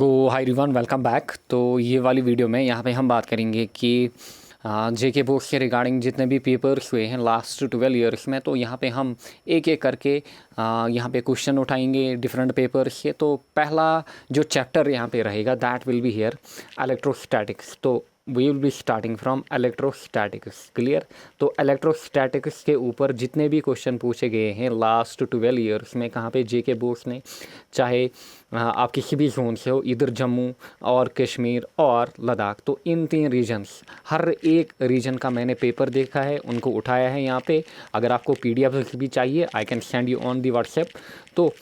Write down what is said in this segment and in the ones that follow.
सो hi everyone, welcome back. तो ये वाली वीडियो में यहाँ पे हम बात करेंगे कि जेके बोर्ड्स के रिगार्डिंग जितने भी पेपर्स हुए हैं लास्ट 12 ईयर्स में, तो यहाँ पे हम एक एक करके यहाँ पे क्वेश्चन उठाएंगे डिफरेंट पेपर्स के। तो पहला जो चैप्टर यहाँ पे रहेगा that will be here electrostatics. तो we will be starting from electrostatics. Clear. तो इलेक्ट्रोस्टैटिक्स के ऊपर जितने भी क्वेश्चन पूछे गए हैं लास्ट 12 ईयर्स में, कहाँ पे जेके बोर्ड्स ने, चाहे आप किसी भी जोन से हो, इधर जम्मू और कश्मीर और लद्दाख, तो इन 3 रीजन्स, हर एक रीजन का मैंने पेपर देखा है, उनको उठाया है यहाँ पे। अगर आपको PDF भी चाहिए, I can send you on the WhatsApp. तो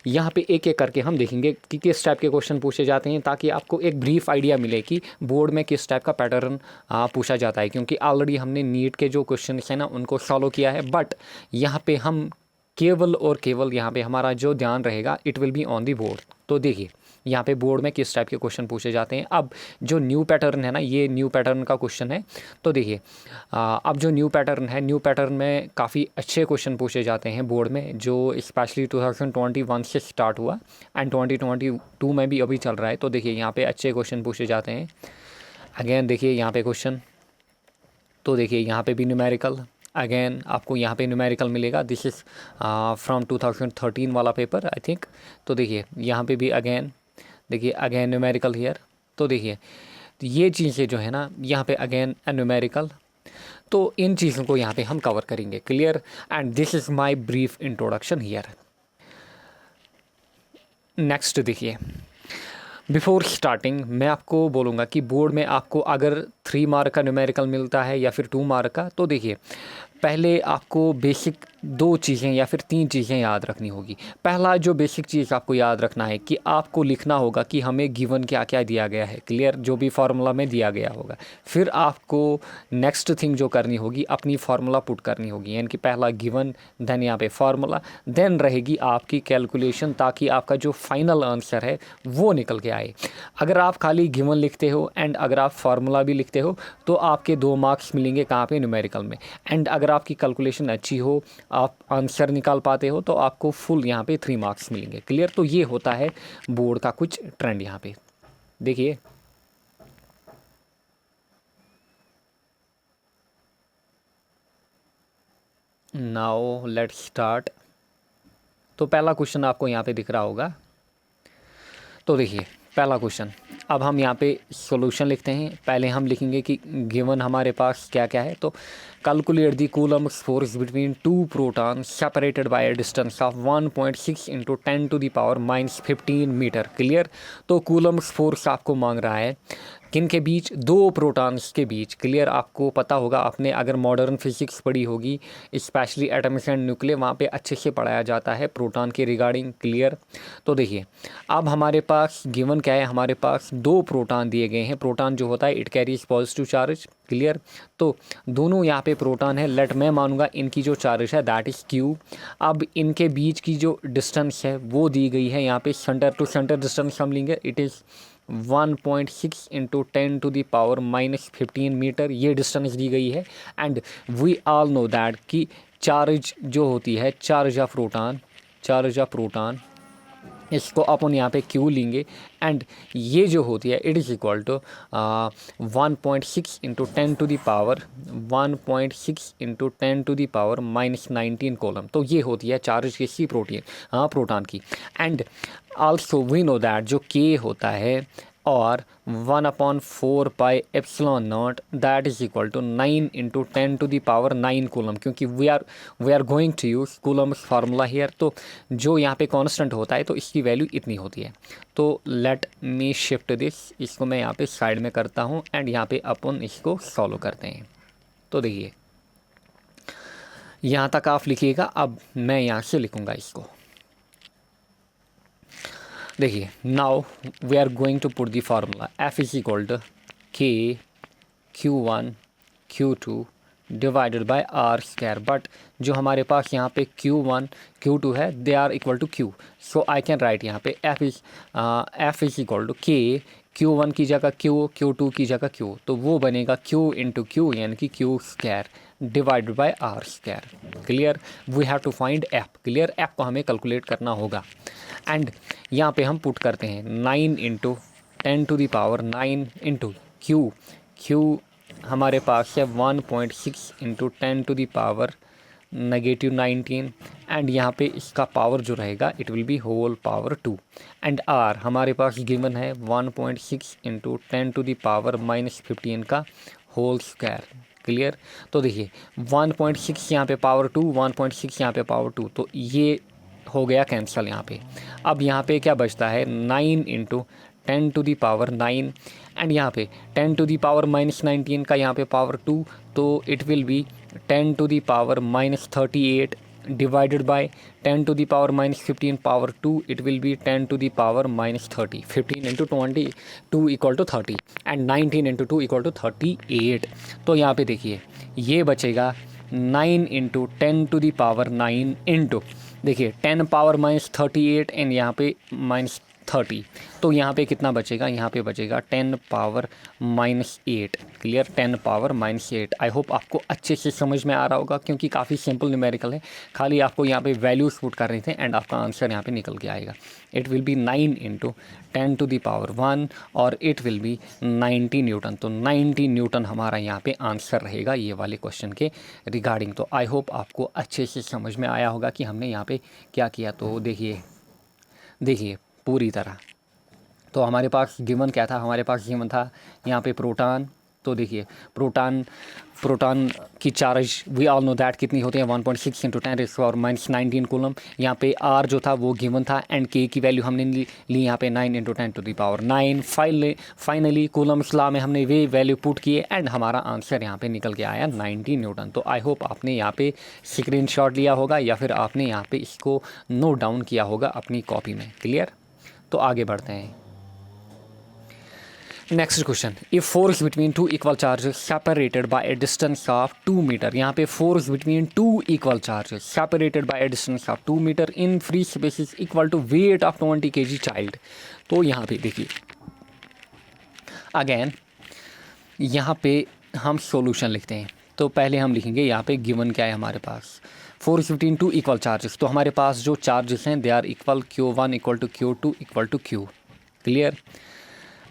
यहाँ पे एक एक करके हम देखेंगे कि किस टाइप के क्वेश्चन पूछे जाते हैं, ताकि आपको एक ब्रीफ आइडिया मिले कि बोर्ड में किस टाइप का पैटर्न पूछा जाता है। क्योंकि ऑलरेडी हमने नीट के जो क्वेश्चन हैं ना, उनको सॉल्व किया है, बट यहाँ पे हम केवल और केवल यहाँ पे हमारा जो ध्यान रहेगा, it will be on the board. तो देखिए यहाँ पे बोर्ड में किस टाइप के क्वेश्चन पूछे जाते हैं। अब जो न्यू पैटर्न है ना, ये न्यू पैटर्न का क्वेश्चन है। तो देखिए अब जो न्यू पैटर्न है, न्यू पैटर्न में काफ़ी अच्छे क्वेश्चन पूछे जाते हैं बोर्ड में, जो स्पेशली 2021 से स्टार्ट हुआ एंड 2022 में भी अभी चल रहा है। तो देखिए यहाँ पे अच्छे क्वेश्चन पूछे जाते हैं। अगेन देखिए यहाँ पे क्वेश्चन, तो देखिए यहाँ पे भी न्यूमेरिकल, अगेन आपको यहाँ पे न्यूमेरिकल मिलेगा। दिस इज़ फ्रॉम 2013 वाला पेपर आई थिंक। तो देखिए यहाँ पे भी अगेन देखिए अगेन न्यूमेरिकल हियर। तो देखिए तो ये चीज़ें जो है ना, यहाँ पे अगेन न्यूमेरिकल। तो इन चीज़ों को यहाँ पे हम कवर करेंगे। Clear. And this is my brief introduction here. Next देखिए, बिफोर स्टार्टिंग मैं आपको बोलूँगा कि बोर्ड में आपको अगर 3 मार्क का न्यूमेरिकल मिलता है या फिर 2 मार्क का, तो देखिए पहले आपको बेसिक 2 चीज़ें या फिर 3 चीज़ें याद रखनी होगी। पहला जो बेसिक चीज़ आपको याद रखना है कि आपको लिखना होगा कि हमें गिवन क्या क्या दिया गया है। क्लियर। जो भी फार्मूला में दिया गया होगा, फिर आपको नेक्स्ट थिंग जो करनी होगी, अपनी फार्मूला पुट करनी होगी। यानी कि पहला गिवन, देन यहाँ पे फार्मूला, देन रहेगी आपकी कैलकुलेशन, ताकि आपका जो फाइनल आंसर है वो निकल के आए। अगर आप खाली गिवन लिखते हो एंड अगर आप फार्मूला भी लिखते हो, तो आपके 2 मार्क्स मिलेंगे कहाँ पे, न्यूमेरिकल में। एंड अगर आपकी कैलकुलेशन अच्छी हो, आप आंसर निकाल पाते हो, तो आपको फुल यहाँ पे 3 मार्क्स मिलेंगे। क्लियर। तो ये होता है बोर्ड का कुछ ट्रेंड यहाँ पे। देखिए नाउ लेट्स स्टार्ट। तो पहला क्वेश्चन आपको यहाँ पे दिख रहा होगा। तो देखिए पहला क्वेश्चन, अब हम यहाँ पे सॉल्यूशन लिखते हैं। पहले हम लिखेंगे कि गिवन हमारे पास क्या क्या है। तो calculate the Coulomb force between 2 proton separated by a distance of 1.6 into 10⁻⁻15 metre. Clear. तो कूलम्ब फोर्स आपको मांग रहा है किन के बीच, 2 प्रोटॉन्स के बीच। क्लियर। आपको पता होगा, आपने अगर मॉडर्न फिजिक्स पढ़ी होगी, स्पेशली एटम्स एंड न्यूक्लियर, वहाँ पे अच्छे से पढ़ाया जाता है प्रोटॉन के रिगार्डिंग। क्लियर। तो देखिए अब हमारे पास गिवन क्या है, हमारे पास 2 प्रोटॉन दिए गए हैं। प्रोटॉन जो होता है it carries positive charge. Clear. तो दोनों यहाँ पे प्रोटॉन है। लेट मैं मानूंगा इनकी जो चार्ज है दैट इज़ Q। अब इनके बीच की जो डिस्टेंस है वो दी गई है यहाँ पे, सेंटर टू सेंटर डिस्टेंस हम लेंगे, इट इज़ 1.6 इंटू 10⁻⁻15 मीटर। ये डिस्टेंस दी गई है। And we all know that कि चार्ज जो होती है, चार्ज ऑफ प्रोटॉन, इसको अपन यहाँ पे Q लेंगे। एंड ये जो होती है it is equal to 1.6 into 10⁻⁻19 coulomb. तो ये होती है चार्ज किसी प्रोटॉन की। And also we know that जो K होता है, और 1/4 pi epsilon naught that is equal to 9 into 10⁻9 coulomb. क्योंकि we are going to use coulomb's formula here. तो जो यहाँ पे कांस्टेंट होता है, तो इसकी वैल्यू इतनी होती है। तो लेट मी शिफ्ट दिस, इसको मैं यहाँ पे साइड में करता हूँ एंड यहाँ पे अपन इसको सॉल्व करते हैं। तो देखिए यहाँ तक आप लिखिएगा, अब मैं यहाँ से लिखूँगा इसको। देखिए now we are going to put the formula, F is equal to K Q1 Q2 divided by R square. But जो हमारे पास यहाँ पे Q1 Q2 है, they are equal to Q। So I can write यहाँ पे F is equal to K, Q1 की जगह Q, Q2 की जगह Q। तो वो बनेगा Q इंटू Q, यानी कि Q square. Divided by R square. Clear, we have to find F. Clear, F को हमें कैलकुलेट करना होगा। एंड यहाँ पे हम पुट करते हैं 9 into 10 to the power 9 into Q. Q हमारे पास है 1.6 into 10 to the power -19 and यहाँ पे इसका पावर जो रहेगा it will be whole power 2। And R हमारे पास गिवन है 1.6 इंटू 10 टू द पावर -15 का होल स्क्वायर। क्लियर, तो देखिए 1.6 यहाँ पे पावर 2, 1.6 यहाँ पे पावर 2, तो ये हो गया कैंसिल यहाँ पे। अब यहाँ पे क्या बचता है 9 into 10 to the power 9 and यहाँ पे 10 टू दी पावर -19 का यहाँ पे पावर 2, तो it will be 10 to the power -38 divided by 10 to the power -15 power 2, it will be 10 to the power -30। 15 into 22 equal to 30 and 19 into 2 equal to 38। तो यहाँ पे देखिए ये बचेगा 9 into 10 to the power 9 into देखिए 10 power -38 and यहाँ पे -30, तो यहाँ पे कितना बचेगा, यहाँ पे बचेगा 10 power -8। Clear, 10 power -8। I hope आपको अच्छे से समझ में आ रहा होगा क्योंकि काफ़ी सिंपल न्यूमेरिकल है, खाली आपको यहाँ पे वैल्यूज पुट कर रहे थे एंड आपका आंसर यहाँ पे निकल के आएगा। It will be 9 into 10 to the power 1 और इट विल बी 90 न्यूटन। तो 90 न्यूटन हमारा यहाँ पे आंसर रहेगा ये वाले क्वेश्चन के रिगार्डिंग। तो आई होप आपको अच्छे से समझ में आया होगा कि हमने यहाँ पे क्या किया। तो देखिए पूरी तरह, तो हमारे पास गिवन क्या था, हमारे पास गिवन था यहाँ पे प्रोटॉन। तो देखिए प्रोटॉन की charge we all know that कितनी होती है 1.6 इंटू 10⁻⁻19 कूलम। यहाँ पे आर जो था वो गिवन था एंड के की वैल्यू हमने ली यहाँ पे 9 into 10 to the power 9। Finally Coulomb's law में हमने वे वैल्यू पुट किए एंड हमारा आंसर यहाँ पे निकल के आया 90 न्यूटन। तो आई होप आपने यहाँ पे स्क्रीनशॉट लिया होगा या फिर आपने यहाँ पे इसको नोट डाउन किया होगा अपनी कॉपी में। क्लियर, तो आगे बढ़ते हैं। Next question, if force between two equal charges separated by a distance of 2 metre. यहाँ पे force between two equal charges separated by a distance of 2 metre in free space is equal to weight of 20 kg child. तो यहाँ पे देखिए again यहाँ पे हम solution लिखते हैं। तो पहले हम लिखेंगे यहाँ पे गिवन क्या है हमारे पास, force between two equal charges. तो हमारे पास जो चार्जेस हैं they are equal, Q1 equal to Q2 equal to Q। Clear,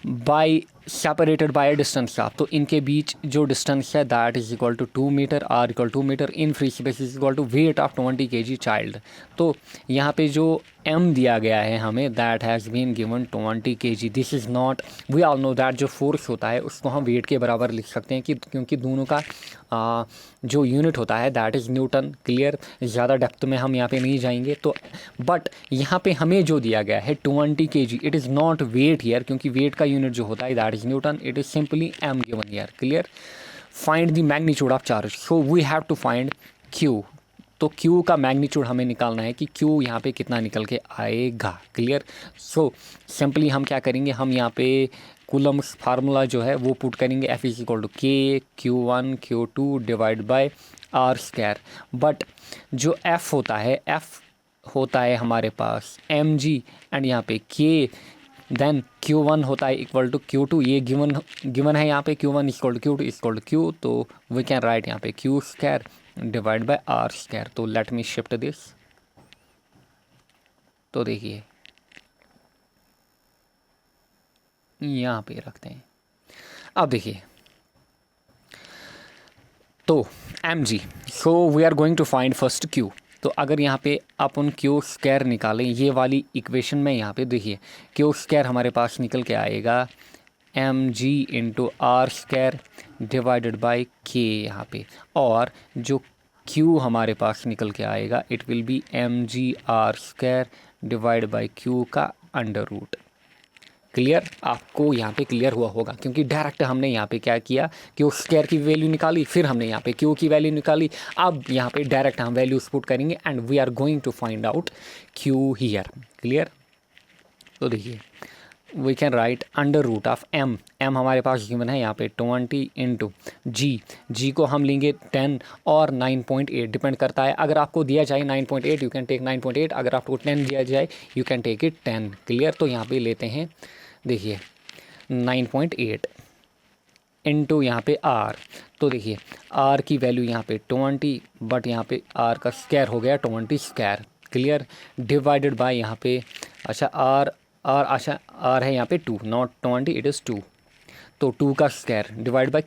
by separated by distance of, तो इनके बीच जो डिस्टेंस है that is equal to 2 metre, R equal 2 metre in free space is equal to weight of 20 kg child. तो यहाँ पे जो m दिया गया है हमें that has been given 20 kg। This is not, we all know that जो force होता है उसको हम वेट के बराबर लिख सकते हैं कि क्योंकि दोनों का जो यूनिट होता है दैट इज़ न्यूटन। क्लियर, ज़्यादा डेप्थ में हम यहाँ पे नहीं जाएंगे। तो बट यहाँ पे हमें जो दिया गया है 20 kg, it is not weight here क्योंकि वेट का यूनिट जो होता है that is newton, it is simply m given here. Clear, find the magnitude of charge, so we have to find q। तो Q का मैग्नीट्यूड हमें निकालना है कि Q यहाँ पे कितना निकल के आएगा। क्लियर, सो सिंपली हम क्या करेंगे, हम यहाँ पे कूलम्स फार्मूला जो है वो पुट करेंगे, F is equal to K Q1 Q2 divide by R square. But जो F होता है हमारे पास mg एंड यहाँ पे K देन Q1 होता है इक्वल टू Q2। ये गिवन है यहाँ पे Q1 equal to Q2 equal to Q। तो वी कैन राइट यहाँ पे Q square divide by R square. तो लेट मी शिफ्ट दिस। तो देखिए यहाँ पे रखते हैं। अब देखिए तो mg, so we are going to find first Q। तो अगर यहाँ पे अपन Q स्क्वायर निकालें ये वाली इक्वेशन में, यहाँ पे देखिए Q स्क्वायर हमारे पास निकल के आएगा mg into R square divided by K यहाँ पे, और जो Q हमारे पास निकल के आएगा it will be mg R square divide by Q का अंडर रूट। क्लियर, आपको यहाँ पे क्लियर हुआ होगा क्योंकि डायरेक्ट हमने यहाँ पे क्या किया, Q स्क्वायर की वैल्यू निकाली, फिर हमने यहाँ पे Q की वैल्यू निकाली। अब यहाँ पे डायरेक्ट हम वैल्यूज पुट करेंगे and we are going to find out Q here. Clear, तो देखिए we can write under root of m हमारे पास गिवन है यहाँ पे 20 इंटू g को हम लेंगे 10 और 9.8 डिपेंड करता है। अगर आपको दिया जाए 9.8 यू कैन टेक 9.8, अगर आपको 10 दिया जाए you can take it 10। Clear, तो यहाँ पे लेते हैं देखिए 9.8 इनटू यहाँ पे आर। तो देखिए आर की वैल्यू यहाँ पे 20, बट यहाँ पे आर का स्क्वायर हो गया 20 स्क्वायर, क्लियर, डिवाइडेड बाय यहाँ पे अच्छा आर है यहाँ पे 2, नॉट 20, इट इज़ 2। तो 2 का स्क्वायर डिवाइड बाय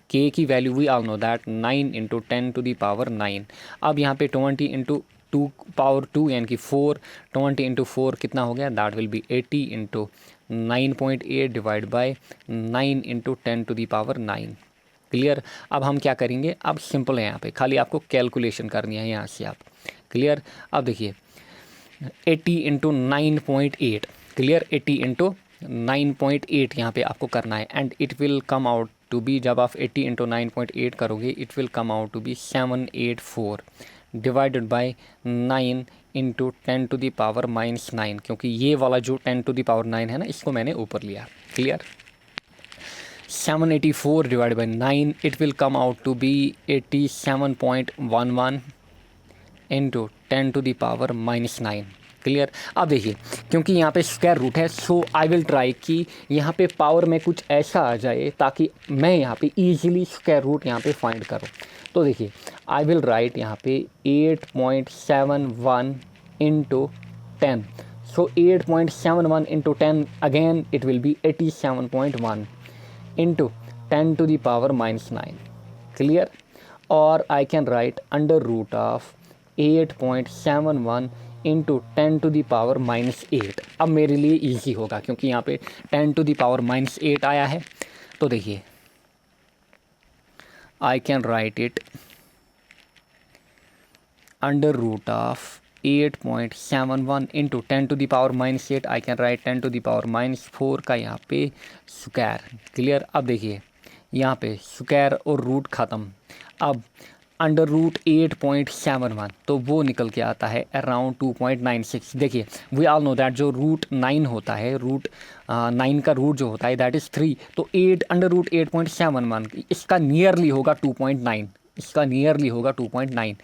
के की value we all know that 9 into 10 to the power 9। अब यहाँ पे 20 इंटू 2 पावर 2 यानी कि 4, 20 इंटू 4 कितना हो गया, that will be 80 into 9.8 divide by 9 into 10 to the power 9, clear. अब हम क्या करेंगे, अब सिंपल है यहाँ पे, खाली आपको कैलकुलेशन करनी है यहाँ से आप, क्लियर। अब देखिए 80 इंटू 9.8, क्लियर, 80 इंटू 9.8 यहाँ पे आपको करना है, and it will come out to be, जब आप 80 इंटू 9.8 करोगे it will come out to be 784 divided by 9 into 10 to the power -9, क्योंकि ये वाला जो 10 टू दी पावर 9 है ना, इसको मैंने ऊपर लिया, clear. 784 divided by 9, it will come out to be 87.11 into 10 to the power -9, clear. अब देखिए क्योंकि यहाँ पे स्क्वायर रूट है, सो आई विल ट्राई कि यहाँ पे पावर में कुछ ऐसा आ जाए ताकि मैं यहाँ पे इजीली स्क्वायर रूट यहाँ पे फाइंड करूँ। तो देखिए आई विल राइट यहाँ पे 8.71 into 10, so 8.71 into 10, again it will be 87.1 into 10 to the power -9, clear. और I can write under root of 8.71 into 10 to the power -8। अब मेरे लिए इजी होगा क्योंकि यहाँ पे 10 टू दी पावर -8 आया है। तो देखिए I can write it under root of 8.71 into 10 to the power -8, I can write 10 to the power -4 का यहाँ पे स्क्वायर, क्लियर। अब देखिए यहाँ पे स्क्वायर और रूट ख़त्म, अब अंडर रूट 8.71 तो वो निकल के आता है अराउंड 2.96। देखिए वी ऑल नो दैट जो रूट 9 होता है, रूट 9 का रूट जो होता है दैट इज़ 3, तो 8 अंडर रूट 8.71 इसका नियरली होगा 2.9, इसका नियरली होगा 2.9,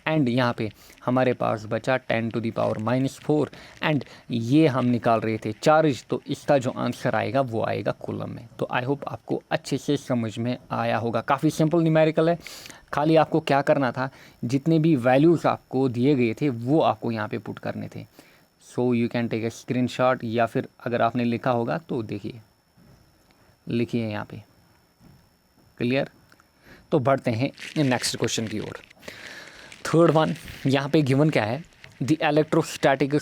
एंड यहाँ पे हमारे पास बचा 10 टू दी पावर -4, एंड ये हम निकाल रहे थे चार्ज, तो इसका जो आंसर आएगा वो आएगा कूलम में। तो आई होप आपको अच्छे से समझ में आया होगा, काफ़ी सिंपल न्यूमेरिकल है। खाली आपको क्या करना था, जितने भी वैल्यूज़ आपको दिए गए थे वो आपको यहाँ पे पुट करने थे। So you can take a screenshot, या फिर अगर आपने लिखा होगा तो देखिए लिखिए यहाँ पे, क्लियर। तो बढ़ते हैं नेक्स्ट क्वेश्चन की ओर। थर्ड वन यहाँ पे गिवन क्या है, the electrostatic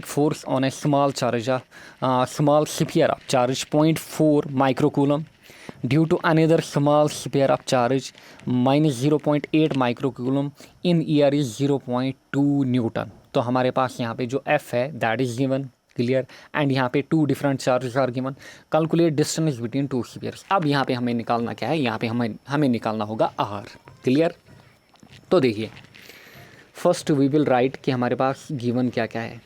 force on a small charge small sphere of charge 0.4 microcoulomb due to another small sphere of charge -0.8 microcoulomb in air is 0.2 newton. तो हमारे पास यहाँ पे जो F है that is given, clear, and यहाँ पे 2 different charges are given, calculate distance between 2 spheres. अब यहाँ पे हमें निकालना क्या है, यहाँ पे हमें निकालना होगा R, क्लियर। तो देखिए फर्स्ट वी विल राइट कि हमारे पास गिवन क्या क्या है।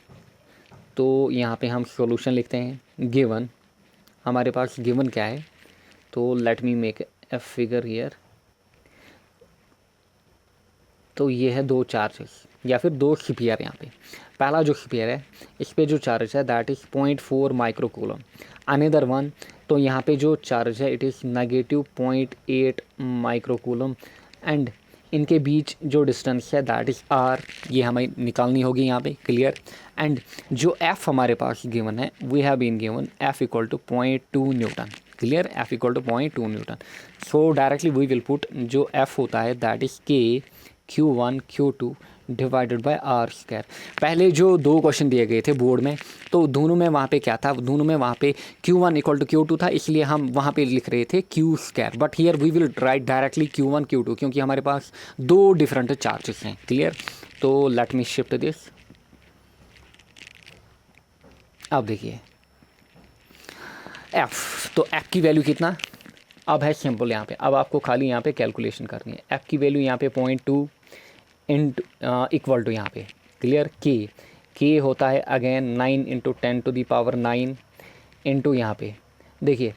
तो यहाँ पे हम सॉल्यूशन लिखते हैं, गिवन हमारे पास गिवन क्या है, तो let me make a figure here. तो ये है 2 चार्जेस या फिर 2 स्फीयर। यहाँ पे पहला जो स्फीयर है इस पे जो चार्ज है that is 0.4 microcoulomb, another one तो यहाँ पे जो चार्ज है इट इज़ -0.8 माइक्रोकूलम, एंड इनके बीच जो डिस्टेंस है दैट इज़ R, ये हमें निकालनी होगी यहाँ पे, क्लियर। एंड जो F हमारे पास गिवन है, we have been given F equal to 0.2 newton, clear, F equal to 0.2 newton. So directly we will put जो F होता है that is K Q1 Q2 divided by R square. पहले जो 2 question दिए गए थे बोर्ड में, तो दोनों में वहाँ पे क्या था, दोनों में वहाँ पे Q1 इक्वल टू Q2 था, इसलिए हम वहाँ पे लिख रहे थे Q square, but here we will write directly Q1 Q2 क्योंकि हमारे पास 2 डिफरेंट चार्जेस हैं, क्लियर। तो लेट मी शिफ्ट दिस। अब देखिए F, तो F की वैल्यू कितना, अब है सिंपल यहाँ पे, अब आपको खाली यहाँ पे कैलकुलेशन करनी है। F की वैल्यू यहाँ पे 0.2 इक्वल टू यहाँ पे, क्लियर, के होता है again 9 into 10 to the power 9 into यहाँ पे देखिए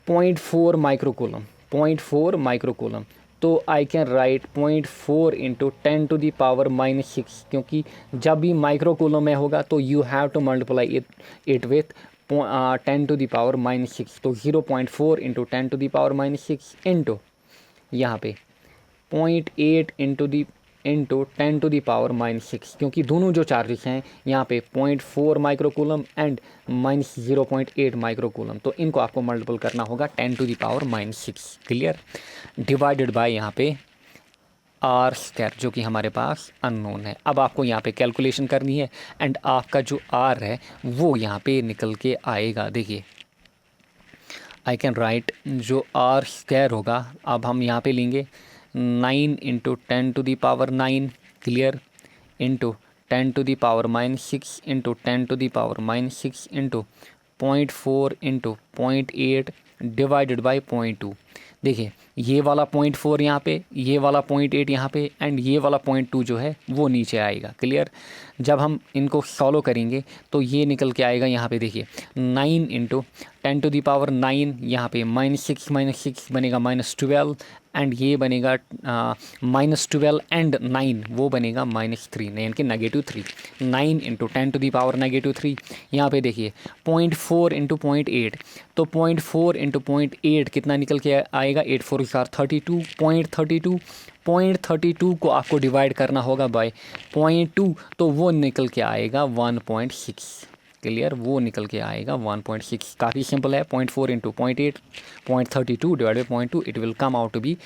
0.4 माइक्रोकूलम, 0.4 माइक्रोकूलम, तो I can write 0.4 into 10 to the power -6, क्योंकि जब भी माइक्रोकूलम में होगा तो you have to multiply it with 10 to the power minus 6, तो 0.4 into 10 to the power minus 6 into यहाँ पे 0.8 into 10 to the power minus 6, क्योंकि दोनों जो चार्जेस हैं यहाँ पे 0.4 माइक्रोकूलम एंड माइनस 0.8 माइक्रोकूलम, तो इनको आपको मल्टीपल करना होगा 10 to the power minus 6, clear, divided by यहाँ पे आर स्क्वायर जो कि हमारे पास अननोन है। अब आपको यहाँ पे कैलकुलेशन करनी है एंड आपका जो आर है वो यहाँ पे निकल के आएगा। देखिए आई कैन राइट जो आर स्क्वायर होगा, अब हम यहाँ पे लेंगे 9 into 10 to the power 9, clear, into 10 to the power minus 6 into 10 to the power minus 6 into 0.4 into 0.8 divided by 0.2। देखिए ये वाला 0.4 यहाँ पे, ये वाला 0.8 यहाँ पे एंड ये वाला 0.2 जो है वो नीचे आएगा, क्लियर। जब हम इनको सॉल्व करेंगे तो ये निकल के आएगा यहाँ पे, देखिए 9 इंटू 10 to the power 9, यहाँ पे -6 बनेगा -12 एंड ये बनेगा -12 एंड 9 वो बनेगा -3, यानी कि -3। 9 इंटू 10 to the power -3, यहाँ पे देखिए 0.4 इंटू 0.8, तो 0.4 इंटू 0.8 कितना निकल के आएगा, 8 4 32, 0.32 को आपको डिवाइड करना होगा बाय 0.2, तो वो निकल के आएगा 1.6, क्लियर, वो निकल के आएगा 1.6। काफ़ी सिंपल है, 0.4 into 0.8 0.32 divided by 0.2, it will come out to be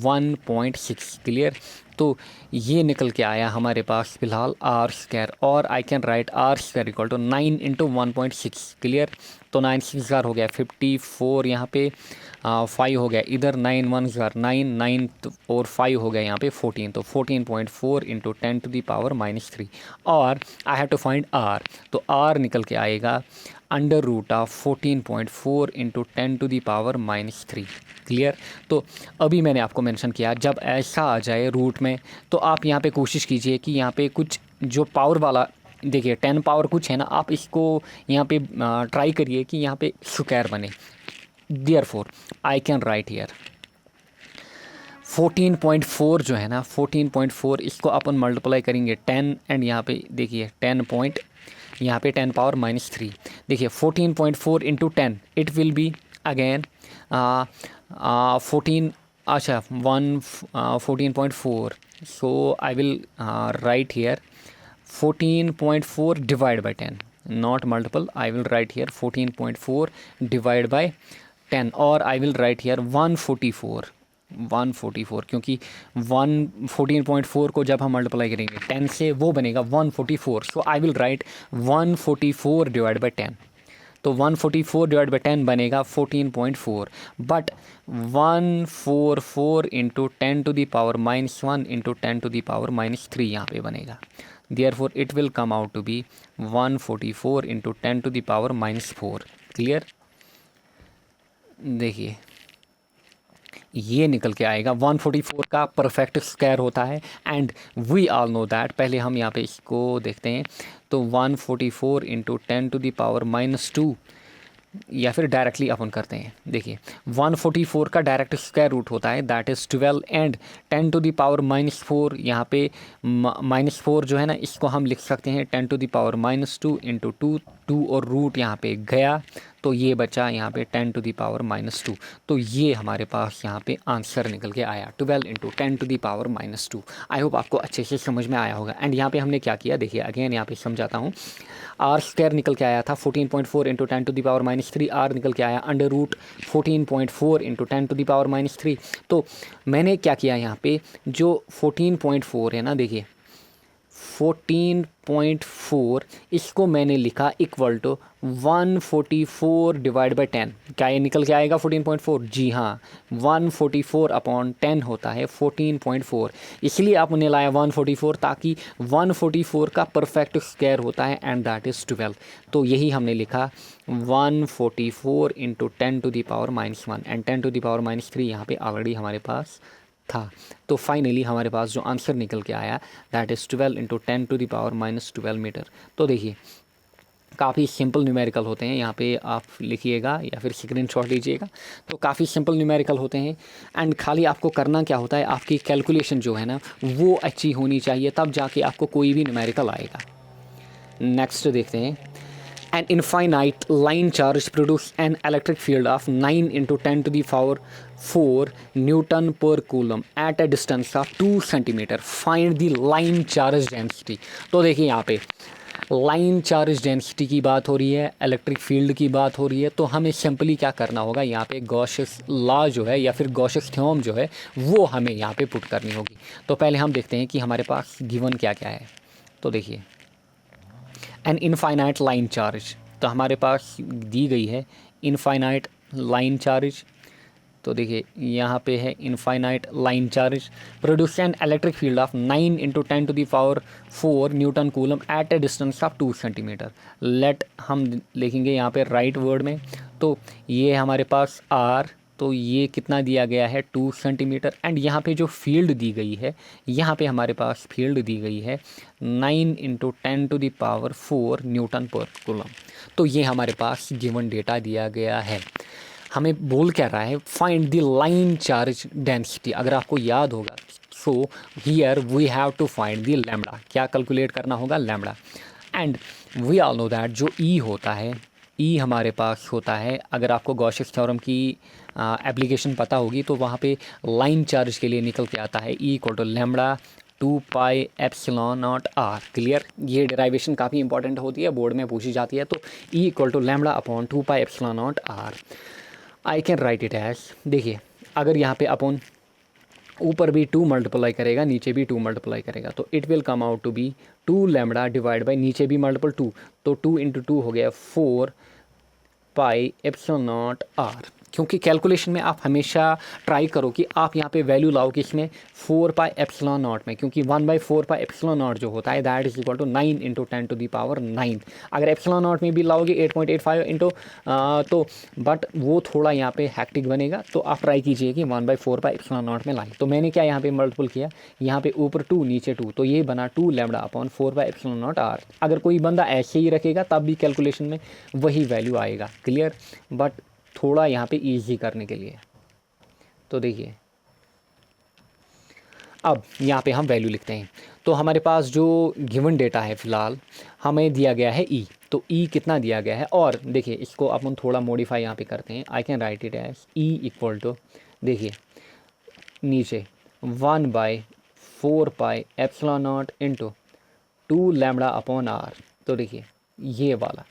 1.6, clear. तो ये निकल के आया हमारे पास फिलहाल आर स्क्वायर, और I can write R square equal to 9 into 1.6, clear. तो 9 6 हो गया 54, यहाँ पे 5 हो गया इधर, 9 1 9 और 5 हो गया यहाँ पे 14, तो 14.4 इंटू 10 to the power -3, और I have to find R, तो आर निकल के आएगा √14.4 into 10 to the power -3, clear. तो अभी मैंने आपको मेंशन किया जब ऐसा आ जाए रूट में तो आप यहाँ पे कोशिश कीजिए कि यहाँ पे कुछ जो पावर वाला, देखिए 10 पावर कुछ है ना, आप इसको यहाँ पे ट्राई करिए कि यहाँ पे स्क्वायर बने। Therefore I can right here 14.4 जो है ना, 14.4 इसको अपन मल्टीप्लाई करेंगे 10 एंड यहाँ पे देखिए 10 यहाँ पे 10 पावर -3, देखिए 14.4 into 10 it will be again 14, अच्छा 14.4, so I will write here 14.4 divide by 10, not multiple, I will write here 14.4 divide by 10, और आई विल राइट हियर 144, क्योंकि 14.4 को जब हम मल्टीप्लाई करेंगे 10 से वो बनेगा 144, so I will write 144 divide by 10, तो 144 डिवाइड बाई 10 बनेगा 14.4, but 144 into 10 to the power -1 into 10 to the power -3 यहाँ पे बनेगा। Therefore it will come out to be 144 into 10 to the power -4, clear. देखिए ये निकल के आएगा 144 का परफेक्ट स्क्वायर होता है, and we all know that. पहले हम यहाँ पे इसको देखते हैं, तो 144 इंटू 10 to the power -2, या फिर डायरेक्टली अपन करते हैं। देखिए 144 का डायरेक्ट स्क्वायर रूट होता है that is 12 and 10 to the power -4, यहाँ पे -4 जो है ना इसको हम लिख सकते हैं 10 to the power -2 इंटू 2 और रूट यहाँ पे गया तो ये बचा यहाँ पे 10 to the power -2, तो ये हमारे पास यहाँ पे आंसर निकल के आया 12 into 10 to the power -2। I hope आपको अच्छे से समझ में आया होगा। एंड यहाँ पे हमने क्या किया, देखिए अगेन यहाँ पे समझाता हूँ। आर स्क्वायर निकल के आया था 14.4 into 10 to the power -3, R निकल के आया √14.4 इंटू 10 to the power -3। तो मैंने क्या किया यहाँ पे, जो 14.4 है ना, देखिए 14.4 इसको मैंने लिखा इक्वल टू 144 डिवाइड बाई 10। क्या ये निकल के आएगा 14.4? जी हाँ, 144/10 होता है 14.4, इसलिए आपने लाया 144 ताकि 144 का परफेक्ट स्क्वायर होता है एंड दैट इज़ 12। तो यही हमने लिखा 144 into 10 to the power -1 and 10 to the power -3 यहाँ पे ऑलरेडी हमारे पास था। तो फाइनली हमारे पास जो आंसर निकल के आया that is 12 into 10 to the power -12 metre. तो देखिए काफ़ी सिंपल न्यूमेरिकल होते हैं, यहाँ पे आप लिखिएगा या फिर स्क्रीनशॉट लीजिएगा। तो काफ़ी सिंपल न्यूमेरिकल होते हैं एंड खाली आपको करना क्या होता है, आपकी कैलकुलेशन जो है ना वो अच्छी होनी चाहिए, तब जाके आपको कोई भी न्यूमेरिकल आएगा। नेक्स्ट देखते हैं An infinite line charge produces an electric field of 9 into 10 to the power 4 Newton per coulomb at a distance of 2 centimeter. Find the line charge density. तो देखिए यहाँ पे लाइन चार्ज डेंसिटी की बात हो रही है, इलेक्ट्रिक फील्ड की बात हो रही है, तो हमें सिंपली क्या करना होगा, यहाँ पे गॉसियस लॉ जो है या फिर गॉसियस थ्योरम जो है वो हमें यहाँ पे पुट करनी होगी। तो पहले हम देखते हैं कि हमारे पास गिवन क्या क्या है। तो देखिए एन इनफाइनाइट लाइन चार्ज, तो हमारे पास दी गई है इनफाइनाइट लाइन चार्ज। तो देखिए यहाँ पे है infinite line charge produce an electric field of 9 into 10 to the power 4 newton coulomb at a distance of 2 centimetre. Let हम लिखेंगे यहाँ पे राइट वर्ड में, तो ये हमारे पास आर, तो ये कितना दिया गया है 2 सेंटीमीटर, एंड यहाँ पे जो फील्ड दी गई है, यहाँ पे हमारे पास फील्ड दी गई है 9 into 10 to the power 4 newton पर कूलम। तो ये हमारे पास गिवन डेटा दिया गया है। हमें बोल क्या रहा है, find the line charge density. अगर आपको याद होगा, so here we have to find the lambda. क्या कैलकुलेट करना होगा, lambda. And we all know that जो ई होता है, ई हमारे पास होता है, अगर आपको गॉसियस थ्योरम की एप्लीकेशन पता होगी तो वहाँ पे लाइन चार्ज के लिए निकल के आता है E equal to lambda 2 pi epsilon naught R. Clear, ये डेराइवेशन काफ़ी इंपॉर्टेंट होती है, बोर्ड में पूछी जाती है। तो E equal to lambda upon 2 pi epsilon naught R. I can write it as, देखिए अगर यहाँ पे अपॉन ऊपर भी 2 मल्टीप्लाई करेगा, नीचे भी 2 मल्टीप्लाई करेगा, तो it will come out to be 2 lambda divide by नीचे भी मल्टीपल 2, तो 2 इंटू 2 हो गया 4 पाई एप्सिलॉन नॉट आर। क्योंकि कैलकुलेशन में आप हमेशा ट्राई करो कि आप यहाँ पे वैल्यू लाओ किसमें, 4 पाई एप्सिलॉन नॉट में, क्योंकि 1/4 पाई एप्सिलॉन नॉट जो होता है that is equal to 9 into 10 to the power 9। अगर एप्सिलॉन नॉट में भी लाओगे 8.85 इंटू तो बट वो थोड़ा यहाँ पे हैक्टिक बनेगा, तो आप ट्राई कीजिए कि 1/4 पाई एप्सिलॉन नॉट में लाएं। तो मैंने क्या यहाँ पे मल्टीपल किया, यहाँ पे ऊपर 2 नीचे 2, तो ये बना 2 lambda upon 4 pi epsilon naught R. अगर कोई बंदा ऐसे ही रखेगा तब भी कैलकुलेशन में वही वैल्यू आएगा। क्लियर, बट थोड़ा यहाँ पे इजी करने के लिए, तो देखिए अब यहाँ पे हम वैल्यू लिखते हैं। तो हमारे पास जो गिवन डेटा है फ़िलहाल हमें दिया गया है ई, तो ई कितना दिया गया है, और देखिए इसको अपन थोड़ा मॉडिफाई यहाँ पे करते हैं। I can write it as E equal to, देखिए नीचे 1/4 pi epsilon naught into 2 lambda upon R. तो देखिए ये वाला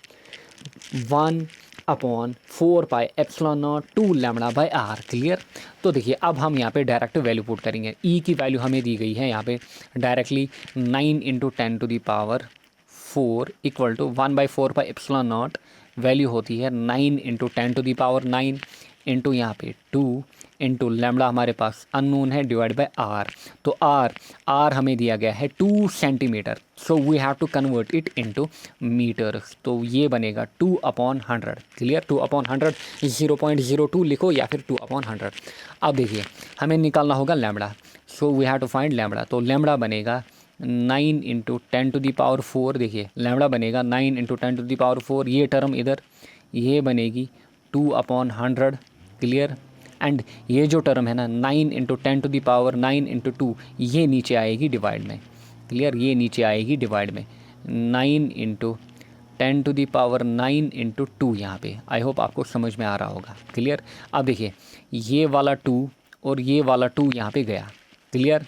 1/4 pi epsilon naught 2 lambda by R. Clear, तो देखिए अब हम यहाँ पे डायरेक्ट वैल्यू पुट करेंगे। ई की वैल्यू हमें दी गई है यहाँ पे directly 9 into 10 to the power 4 equal to 1/4 pi epsilon naught, value होती है 9 into 10 to the power 9 into यहाँ पे 2 इंटू लैम्बडा हमारे पास अननोन है डिवाइड बाय आर। तो आर हमें दिया गया है 2 centimetre, so we have to convert it into metres. तो ये बनेगा 2/100। क्लियर, 2/100 0.02 लिखो या फिर 2/100। अब देखिए हमें निकालना होगा lambda, so we have to find lambda. तो लैम्बडा बनेगा 9 इंटू 10 टू दी पावर 4। देखिए लैम्बडा बनेगा 9 इंटू 10 टू दी पावर 4, ये टर्म इधर, ये बनेगी 2/100। क्लियर, एंड ये जो टर्म है ना 9 into 10 to the power 9 into 2, ये नीचे आएगी डिवाइड में। क्लियर, ये नीचे आएगी डिवाइड में 9 into 10 to the power 9 into 2 यहाँ पे। आई होप आपको समझ में आ रहा होगा। क्लियर, अब देखिए ये वाला 2 और ये वाला 2 यहाँ पे गया। क्लियर,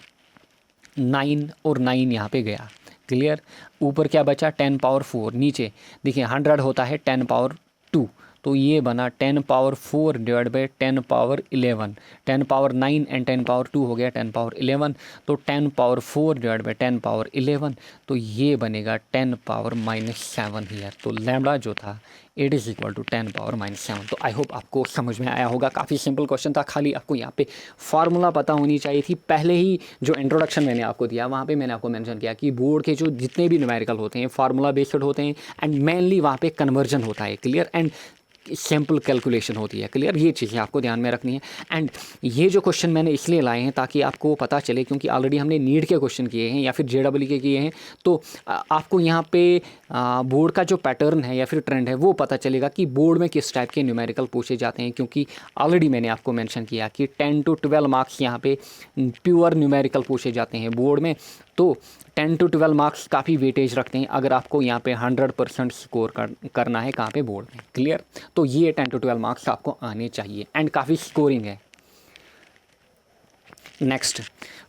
9 और 9 यहाँ पे गया। क्लियर, ऊपर क्या बचा 10 पावर 4, नीचे देखिए 100 होता है 10 पावर 2, तो ये बना 10 power 4 divide by 10 power 11। 10 power 9 and 10 power 2 हो गया 10 पावर 11, तो 10 पावर 4 डिवाइड बाई 10 पावर 11, तो ये बनेगा 10 पावर -7 हियर। तो लैम्बडा जो था it is equal to 10 power -7। तो आई होप आपको समझ में आया होगा। काफ़ी सिंपल क्वेश्चन था, खाली आपको यहाँ पे फार्मूला पता होनी चाहिए थी। पहले ही जो इंट्रोडक्शन मैंने आपको दिया वहाँ पे मैंने आपको मेंशन किया कि बोर्ड के जो जितने भी न्यूमेरिकल होते हैं फार्मूला बेस्ड होते हैं, एंड मेनली वहाँ पे कन्वर्जन होता है। क्लियर, एंड सिंपल कैलकुलेशन होती है। क्लियर, ये चीज़ें आपको ध्यान में रखनी है। एंड ये जो क्वेश्चन मैंने इसलिए लाए हैं ताकि आपको पता चले, क्योंकि ऑलरेडी हमने नीट के क्वेश्चन किए हैं या फिर जेडब्ल्यू के किए हैं, तो आपको यहाँ पे बोर्ड का जो पैटर्न है या फिर ट्रेंड है वो पता चलेगा कि बोर्ड में किस टाइप के न्यूमेरिकल पूछे जाते हैं। क्योंकि ऑलरेडी मैंने आपको मेंशन किया कि 10 to 12 मार्क्स यहाँ पे प्योर न्यूमेरिकल पूछे जाते हैं बोर्ड में, तो 10 to 12 मार्क्स काफ़ी वेटेज रखते हैं अगर आपको यहाँ पे 100% स्कोर करना है कहाँ पे बोर्ड में। क्लियर, तो ये 10 to 12 मार्क्स आपको आने चाहिए एंड काफ़ी स्कोरिंग है। Next,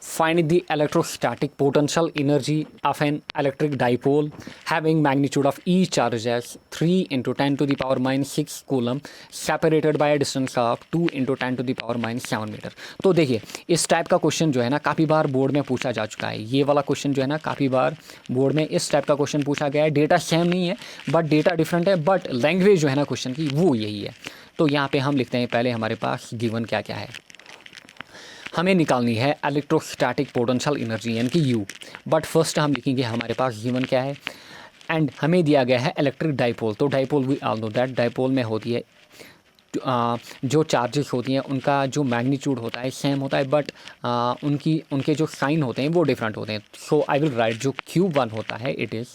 find the electrostatic potential energy of an electric dipole having magnitude of e charge as 3 × 10⁻⁶ coulomb separated by a distance of 2 × 10⁻⁷ metre. तो देखिए, इस टाइप का क्वेश्चन जो है ना काफ़ी बार बोर्ड में पूछा जा चुका है। ये वाला क्वेश्चन जो है ना काफ़ी बार बोर्ड में इस टाइप का क्वेश्चन पूछा गया है। डेटा सेम नहीं है बट डेटा डिफरेंट है, बट लैंग्वेज जो है ना क्वेश्चन की वो यही है। तो यहाँ पे हम लिखते हैं पहले हमारे पास गिवन क्या क्या है। हमें निकालनी है इलेक्ट्रोस्टैटिक पोटेंशियल एनर्जी यानी कि यू, बट फर्स्ट हम लिखेंगे हमारे पास गिवन क्या है एंड हमें दिया गया है इलेक्ट्रिक डाइपोल। तो dipole we all know that dipole में होती है जो चार्जेस होती हैं उनका जो मैग्नीट्यूड होता है सेम होता है, बट उनके जो साइन होते हैं वो डिफरेंट होते हैं। सो आई विल राइट जो Q1 होता है it is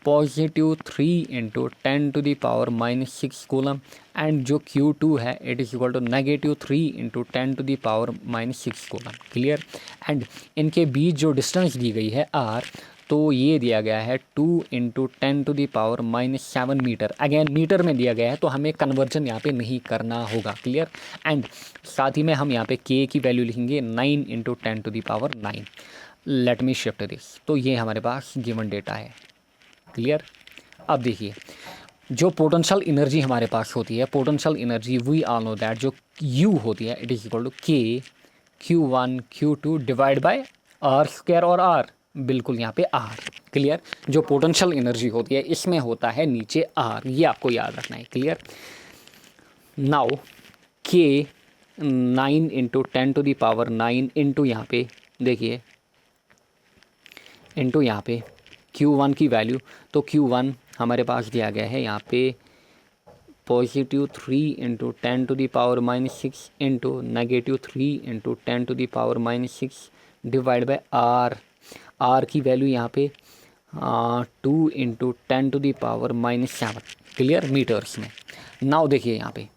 positive 3 × 10⁻⁻6 coulomb and जो Q2 है it is equal to negative 3 × 10⁻⁻6 coulomb. Clear, and इनके बीच जो डिस्टेंस दी गई है R, तो ये दिया गया है 2 × 10⁻⁷ मीटर। अगेन मीटर में दिया गया है तो हमें कन्वर्जन यहाँ पे नहीं करना होगा। क्लियर, एंड साथ ही में हम यहाँ पे K की वैल्यू लिखेंगे 9 × 10⁹। Let me shift this. तो ये हमारे पास गिवन डेटा है। क्लियर, अब देखिए जो पोटेंशियल एनर्जी हमारे पास होती है, potential energy we all know that जो U होती है it is equal to K Q1 Q2 divide by R² और R, बिल्कुल यहाँ पे R। क्लियर, जो पोटेंशियल एनर्जी होती है इसमें होता है नीचे R, ये आपको याद रखना है। क्लियर, नाउ K 9 × 10⁹ इंटू यहाँ पे देखिए इंटू यहाँ पे Q1 की वैल्यू, तो Q1 हमारे पास दिया गया है यहाँ पे positive 3 × 10⁻⁻6 into negative 3 × 10⁻⁻6 divide by R की वैल्यू यहाँ पे 2 × 10⁻⁻7। क्लियर, मीटर्स में। नाउ देखिए यहाँ पे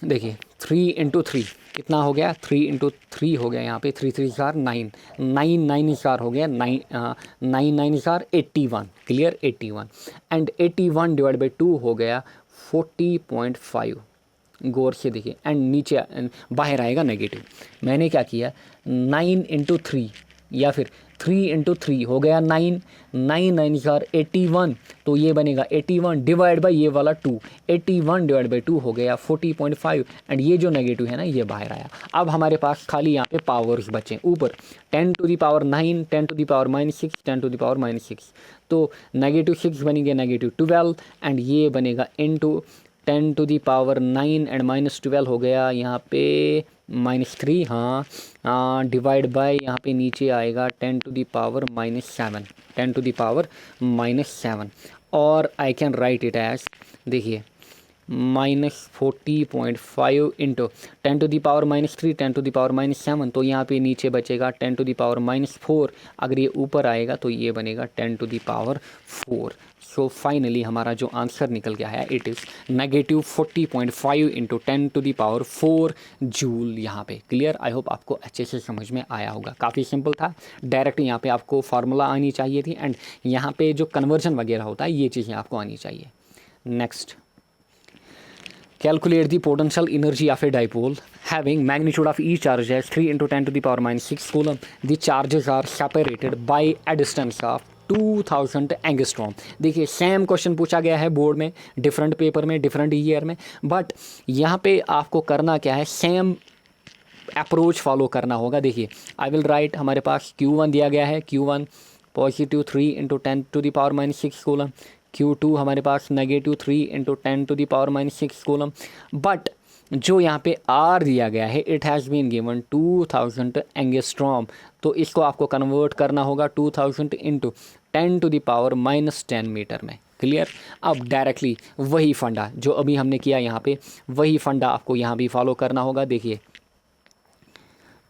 देखिए 3 × 3 कितना हो गया, 3 × 3 हो गया यहाँ पे 3 3 4 9 9 9 4 हो गया 9 9 9 4 81। क्लियर, 81 एंड 81 डिवाइड बाई 2 हो गया 40.5। गौर से देखिए एंड नीचे बाहर आएगा नेगेटिव। मैंने क्या किया 9 × 3 या फिर 3 × 3 हो गया 9 9 9 4 81, तो ये बनेगा 81 डिवाइड बाई ये वाला 2, 81 डिवाइड बाई 2 हो गया 40.5 एंड ये जो नेगेटिव है ना ये बाहर आया। अब हमारे पास खाली यहाँ पे पावर्स बचे ऊपर 10⁻9 10⁻⁻6 10⁻⁻6, तो नेगेटिव 6 बनेंगे नेगेटिव 12 एंड ये बनेगा इंटू 10⁻9 एंड -12 हो गया यहाँ पे -3, हाँ डिवाइड बाय यहाँ पे नीचे आएगा 10⁻⁻7 10⁻⁻7 और I can write it as देखिए -40.5 इंटू 10⁻⁻3 10⁻⁻7, तो यहाँ पे नीचे बचेगा 10⁻⁻4। अगर ये ऊपर आएगा तो ये बनेगा 10⁻4। सो फाइनली हमारा जो आंसर निकल गया है इट इज़ -40.5 इंटू 10⁻4 जूल यहाँ पे। क्लियर, आई होप आपको अच्छे से समझ में आया होगा। काफ़ी सिंपल था, डायरेक्ट यहाँ पे आपको फार्मूला आनी चाहिए थी एंड यहाँ पे जो कन्वर्जन वगैरह होता है ये चीज़ें आपको आनी चाहिए। Next, calculate the potential energy of a dipole having magnitude of each charge as 3 × 10⁻⁻6 coulomb. The charges are separated by a distance of 2000 angstrom. देखिए सेम क्वेश्चन पूछा गया है बोर्ड में, डिफरेंट पेपर में, डिफरेंट ईयर में, but यहाँ पे आपको करना क्या है, सेम अप्रोच फॉलो करना होगा। देखिए आई विल राइट, हमारे पास Q1 दिया गया है, Q1 पॉजिटिव 3 × 10⁻⁻6 कूलम, Q2 हमारे पास नेगेटिव 3 × 10⁻⁻6 कूलम, बट जो यहाँ पे R दिया गया है it has been given 2000 angstrom, तो इसको आपको कन्वर्ट करना होगा 2000 × 10⁻⁻10 मीटर में। क्लियर, अब डायरेक्टली वही फंडा जो अभी हमने किया यहाँ पे, वही फंडा आपको यहाँ भी फॉलो करना होगा। देखिए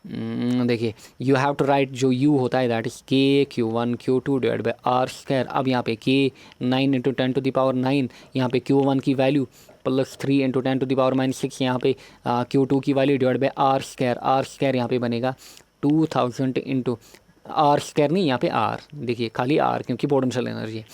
देखिए यू हैव टू राइट जो U होता है that is K Q1 Q2 divide by R²। अब यहाँ पे K 9 × 10⁻9, यहाँ पे Q1 की वैल्यू प्लस 3 × 10⁻6, यहाँ पे Q2 की value divide by R²। R² यहाँ पे बनेगा 2000 इंटू आर स्क्वायर नहीं, यहाँ पे आर देखिए खाली आर क्योंकि पोटेंशियल एनर्जी है,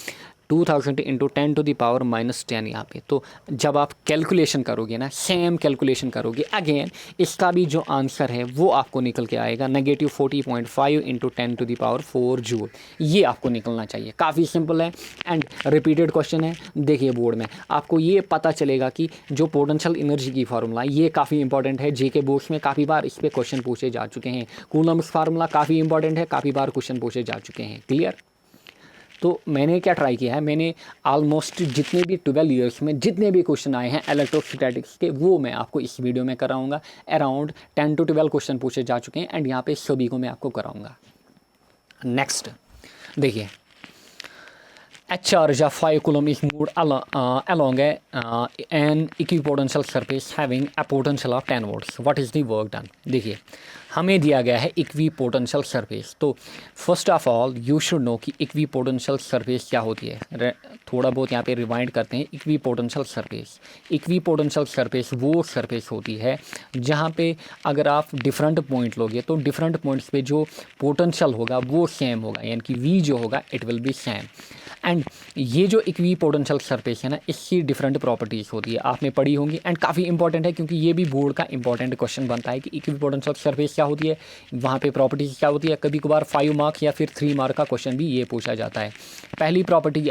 2000 इंटू 10⁻⁻10 यहाँ पे। तो जब आप कैलकुलेशन करोगे ना, सेम कैलकुलेशन करोगे अगेन, इसका भी जो आंसर है वो आपको निकल के आएगा -40.5 इंटू 10⁻4 जूल। ये आपको निकलना चाहिए। काफ़ी सिंपल है एंड रिपीटेड क्वेश्चन है। देखिए बोर्ड में आपको ये पता चलेगा कि जो पोटेंशियल एनर्जी की फार्मूला ये काफ़ी इंपॉर्टेंट है। जेके बोर्ड्स में काफ़ी बार इस पर क्वेश्चन पूछे जा चुके हैं। कूलम्ब्स फार्मूला काफ़ी इंपॉर्टेंट है, काफ़ी बार क्वेश्चन पूछे जा चुके हैं। क्लियर? तो मैंने क्या ट्राई किया है, मैंने ऑलमोस्ट जितने भी 12 ईयर्स में जितने भी क्वेश्चन आए हैं इलेक्ट्रोस्टैटिक्स के, वो मैं आपको इस वीडियो में कराऊंगा। अराउंड 10 to 12 क्वेश्चन पूछे जा चुके हैं एंड यहाँ पे सभी को मैं आपको कराऊंगा। नेक्स्ट देखिए, a charge of 5 coulomb is moved along an equipotential surface having a potential of 10 volts. What is the work done? देखिए हमें दिया गया है इक्विपोटेंशियल सरफेस। तो first of all you should know कि इक्विपोटेंशियल सरफेस क्या होती है। थोड़ा बहुत यहाँ पे रिवाइंड करते हैं। इक्विपोटेंशियल सरफेस वो सरफेस होती है जहाँ पे अगर आप डिफरेंट पॉइंट लोगे तो डिफरेंट पॉइंट्स पे जो पोटेंशियल होगा वो सेम होगा, यानी कि वी जो होगा it will B same. And ये जो इक्विपोटेंशियल सरफेस है ना, इसकी डिफरेंट प्रॉपर्टीज़ होती है, आपने पढ़ी होंगी एंड काफ़ी इंपॉर्टेंट है क्योंकि ये भी बोर्ड का इंपॉर्टेंट क्वेश्चन बनता है कि इक्विपोटेंशियल सरफेस क्या होती है, वहाँ पे प्रॉपर्टीज़ क्या होती है। कभी कभार 5 मार्क या फिर 3 मार्क का क्वेश्चन भी ये पूछा जाता है। पहली प्रॉपर्टी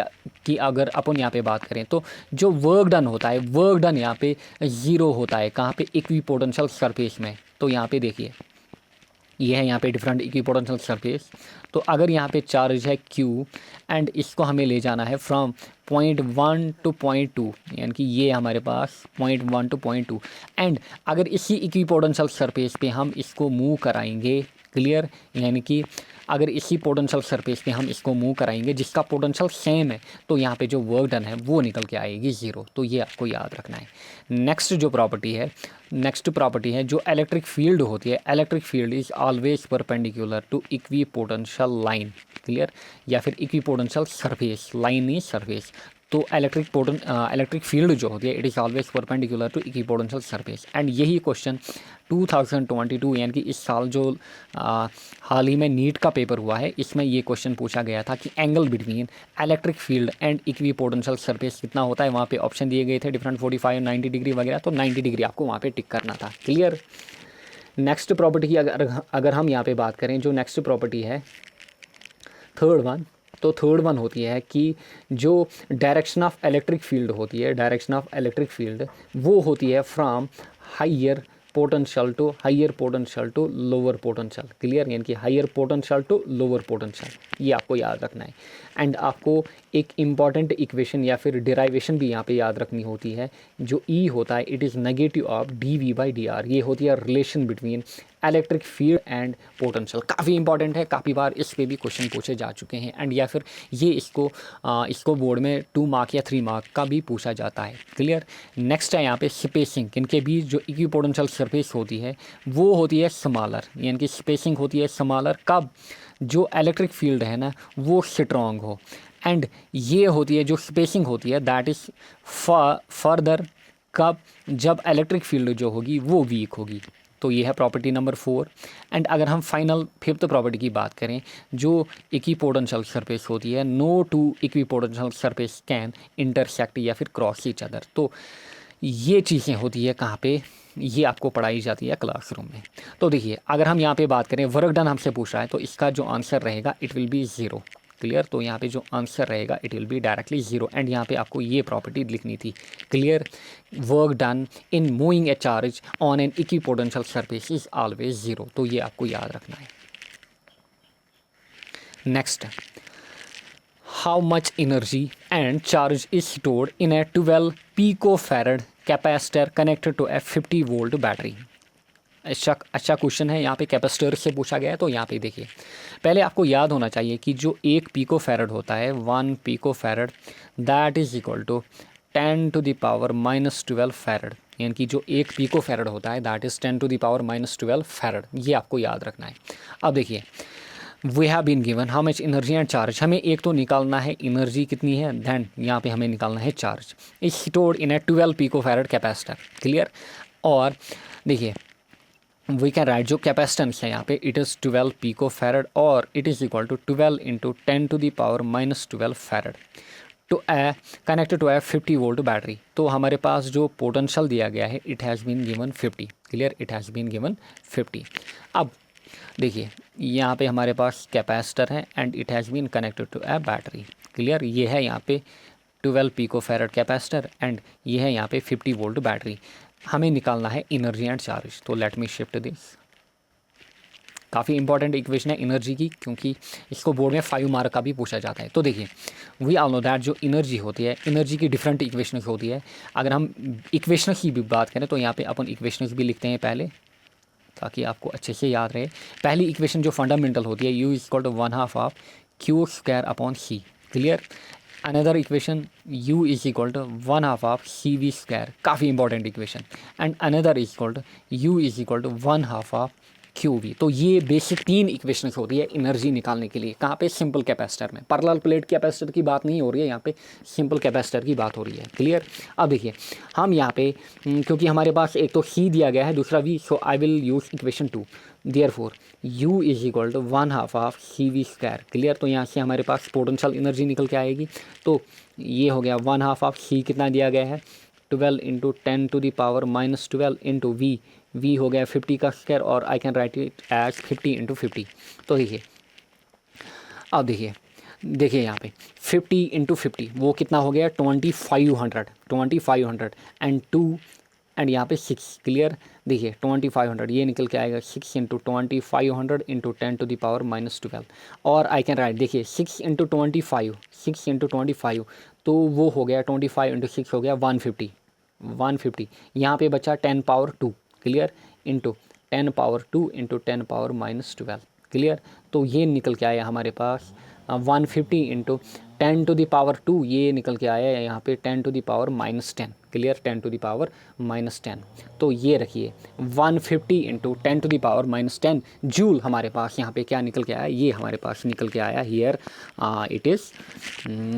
की अगर अपन यहाँ पे बात करें तो जो वर्क डन होता है, वर्क डन यहाँ पे 0 होता है। कहाँ पे? इक्विपोटेंशियल सरफेस में। तो यहाँ पे देखिए ये है यहाँ पे डिफरेंट इक्विपोटेंशियल सरफेस। तो अगर यहाँ पे चार्ज है Q एंड इसको हमें ले जाना है फ्रॉम पॉइंट 1 to पॉइंट 2, यानी कि ये हमारे पास पॉइंट 1 to पॉइंट 2 एंड अगर इसी इक्विपोटेंशियल सरफेस पे हम इसको मूव कराएंगे, क्लियर, यानी कि अगर इसी पोटेंशियल सरफेस पे हम इसको मूव कराएंगे जिसका पोटेंशियल सेम है, तो यहाँ पे जो वर्क डन है वो निकल के आएगी 0। तो ये आपको याद रखना है। नेक्स्ट प्रॉपर्टी है जो इलेक्ट्रिक फील्ड होती है। Electric field is always perpendicular to equipotential line, clear, या फिर equipotential surface, line is surface. तो इलेक्ट्रिक फील्ड जो होती है it is always perpendicular to equipotential surface. And यही क्वेश्चन 2022 यानी कि इस साल जो हाल ही में नीट का पेपर हुआ है, इसमें ये क्वेश्चन पूछा गया था कि angle between electric field and equipotential surface कितना होता है। वहाँ पे ऑप्शन दिए गए थे डिफरेंट 45, 90 डिग्री वगैरह। तो 90 डिग्री आपको वहाँ पे टिक करना था। क्लियर? नेक्स्ट प्रॉपर्टी की अगर हम यहाँ पे बात करें, जो नेक्स्ट प्रॉपर्टी है थर्ड वन होती है कि जो डायरेक्शन ऑफ इलेक्ट्रिक फील्ड होती है, डायरेक्शन ऑफ इलेक्ट्रिक फील्ड वो होती है from higher potential to lower potential, clear, यानी कि higher potential to lower potential. ये आपको याद रखना है। एंड आपको एक इम्पॉर्टेंट इक्वेशन या फिर डिराइवेशन भी यहाँ पे याद रखनी होती है। जो ई होता है it is negative of dV/dr। ये होती है relation between electric field and potential. काफ़ी इंपॉर्टेंट है, काफ़ी बार इस पे भी क्वेश्चन पूछे जा चुके हैं एंड या फिर ये इसको बोर्ड में 2 मार्क या 3 मार्क का भी पूछा जाता है। क्लियर? नेक्स्ट है यहाँ पे स्पेसिंग। इनके बीच जो इक्विपोटेंशियल सरफेस होती है वो होती है स्मॉलर, यानी कि स्पेसिंग होती है स्मॉलर कब? जो इलेक्ट्रिक फील्ड है ना वो स्ट्रॉन्ग हो। एंड ये होती है जो स्पेसिंग होती है दैट इज़ फर्दर कब? जब इलेक्ट्रिक फील्ड जो होगी वो वीक होगी। तो ये है प्रॉपर्टी नंबर 4। एंड अगर हम फाइनल 5th प्रॉपर्टी की बात करें, जो इक्विपोटेंशियल सरफेस होती है, no two equipotential surface can intersect या फिर क्रॉस ईच अदर। तो ये चीज़ें होती है कहाँ पे? ये आपको पढ़ाई जाती है क्लासरूम में। तो देखिए अगर हम यहाँ पे बात करें, वर्क डन हमसे पूछ रहा है तो इसका जो आंसर रहेगा इट विल बी 0। क्लियर? तो यहाँ पे जो आंसर रहेगा it will be directly 0 and यहाँ पे आपको ये प्रॉपर्टी लिखनी थी। Clear? Work done in moving a charge on an equipotential surface is always 0। तो ये आपको याद रखना है। Next, how much energy and charge is stored in a 12 picofarad capacitor connected to a 50 volt battery. अच्छा question है, यहाँ पे कैपेसिटर से पूछा गया है। तो यहाँ पे देखिए पहले आपको याद होना चाहिए कि जो 1 पिकोफैरड होता है, 1 picofarad that is equal to 10⁻⁻12 farad, यानी कि जो 1 पिकोफैरड होता है दैट इज़ 10⁻⁻12 फैरड। ये आपको याद रखना है। अब देखिए we have been given how much energy and charge. हमें एक तो निकालना है एनर्जी कितनी है, देन यहाँ पे हमें निकालना है charge. Is stored in a 12 picofarad capacitor. Clear? और देखिए वी कैन राइट जो कैपेसिटेंस है यहाँ पे इट इज़ 12 पिको फैरड और it is equal to 12 into 10⁻⁻12 farad to connected to 50 volt battery. तो हमारे पास जो पोटेंशियल दिया गया है it has been given 50। Clear, it has been given 50। अब देखिए यहाँ पे हमारे पास कैपेसिटर है and it has been connected to a battery. Clear, ये है यहाँ पे 12 पिको फैरड कैपेसिटर एंड ये है यहाँ पे 50 वोल्ट बैटरी। हमें निकालना है एनर्जी एंड चार्ज। तो लेट मी शिफ्ट दिस। काफ़ी इंपॉर्टेंट इक्वेशन है एनर्जी की, क्योंकि इसको बोर्ड में 5 मार्क का भी पूछा जाता है। तो देखिए वी ऑल नो दैट जो एनर्जी होती है, एनर्जी की डिफरेंट इक्वेशन होती है। अगर हम इक्वेशन की भी बात करें तो यहाँ पे अपन इक्वेशन भी लिखते हैं पहले, ताकि आपको अच्छे से याद रहे। पहली इक्वेशन जो फंडामेंटल होती है U equal to 1/2 of Q square upon C। Clear, another equation U is equal to 1/2 of CV square, काफ़ी important equation. And another is equal to U is equal to 1/2 of QV। तो ये basic 3 equation होती है energy निकालने के लिए। कहाँ पे? सिंपल कैपेसिटर में। पैरेलल प्लेट कैपेसिटर की बात नहीं हो रही है यहाँ पे, सिंपल कैपेसिटर की बात हो रही है। क्लियर, अब देखिए हम यहाँ पे क्योंकि हमारे पास एक तो C दिया गया है, दूसरा V, so I will use equation 2। Therefore U is equal to 1/2 of CV square. Clear, तो यहाँ से हमारे पास पोटेंशियल एनर्जी निकल के आएगी। तो ये हो गया 1/2 ऑफ C, कितना दिया गया है 12 इंटू 10⁻⁻12 इंटू V हो गया 50 का स्क्वायर, और I can write it as 50 into 50। तो देखिए अब देखिए यहाँ पे 50 इंटू 50 वो कितना हो गया 2500 एंड 2 एंड यहाँ पे 6। क्लियर, देखिए 2500 ये निकल के आएगा 6 इंटू 2500 इंटू 10⁻⁻12। और आई कैन राइट, देखिए 6 इंटू 25 तो वो हो गया 25 इंटू 6 हो गया 150। यहाँ पे बचा 10 power 2। Clear, into 10 power 2 into 10⁻⁻12। Clear, तो ये निकल के आया हमारे पास 150 इंटू 10⁻², ये निकल के आया है यहाँ पे 10⁻⁻10। क्लियर, 10⁻⁻10। तो ये रखिए 150 इंटू 10⁻⁻10 जूल हमारे पास यहाँ पे क्या निकल के आया, ये हमारे पास निकल के आया हियर इट इज़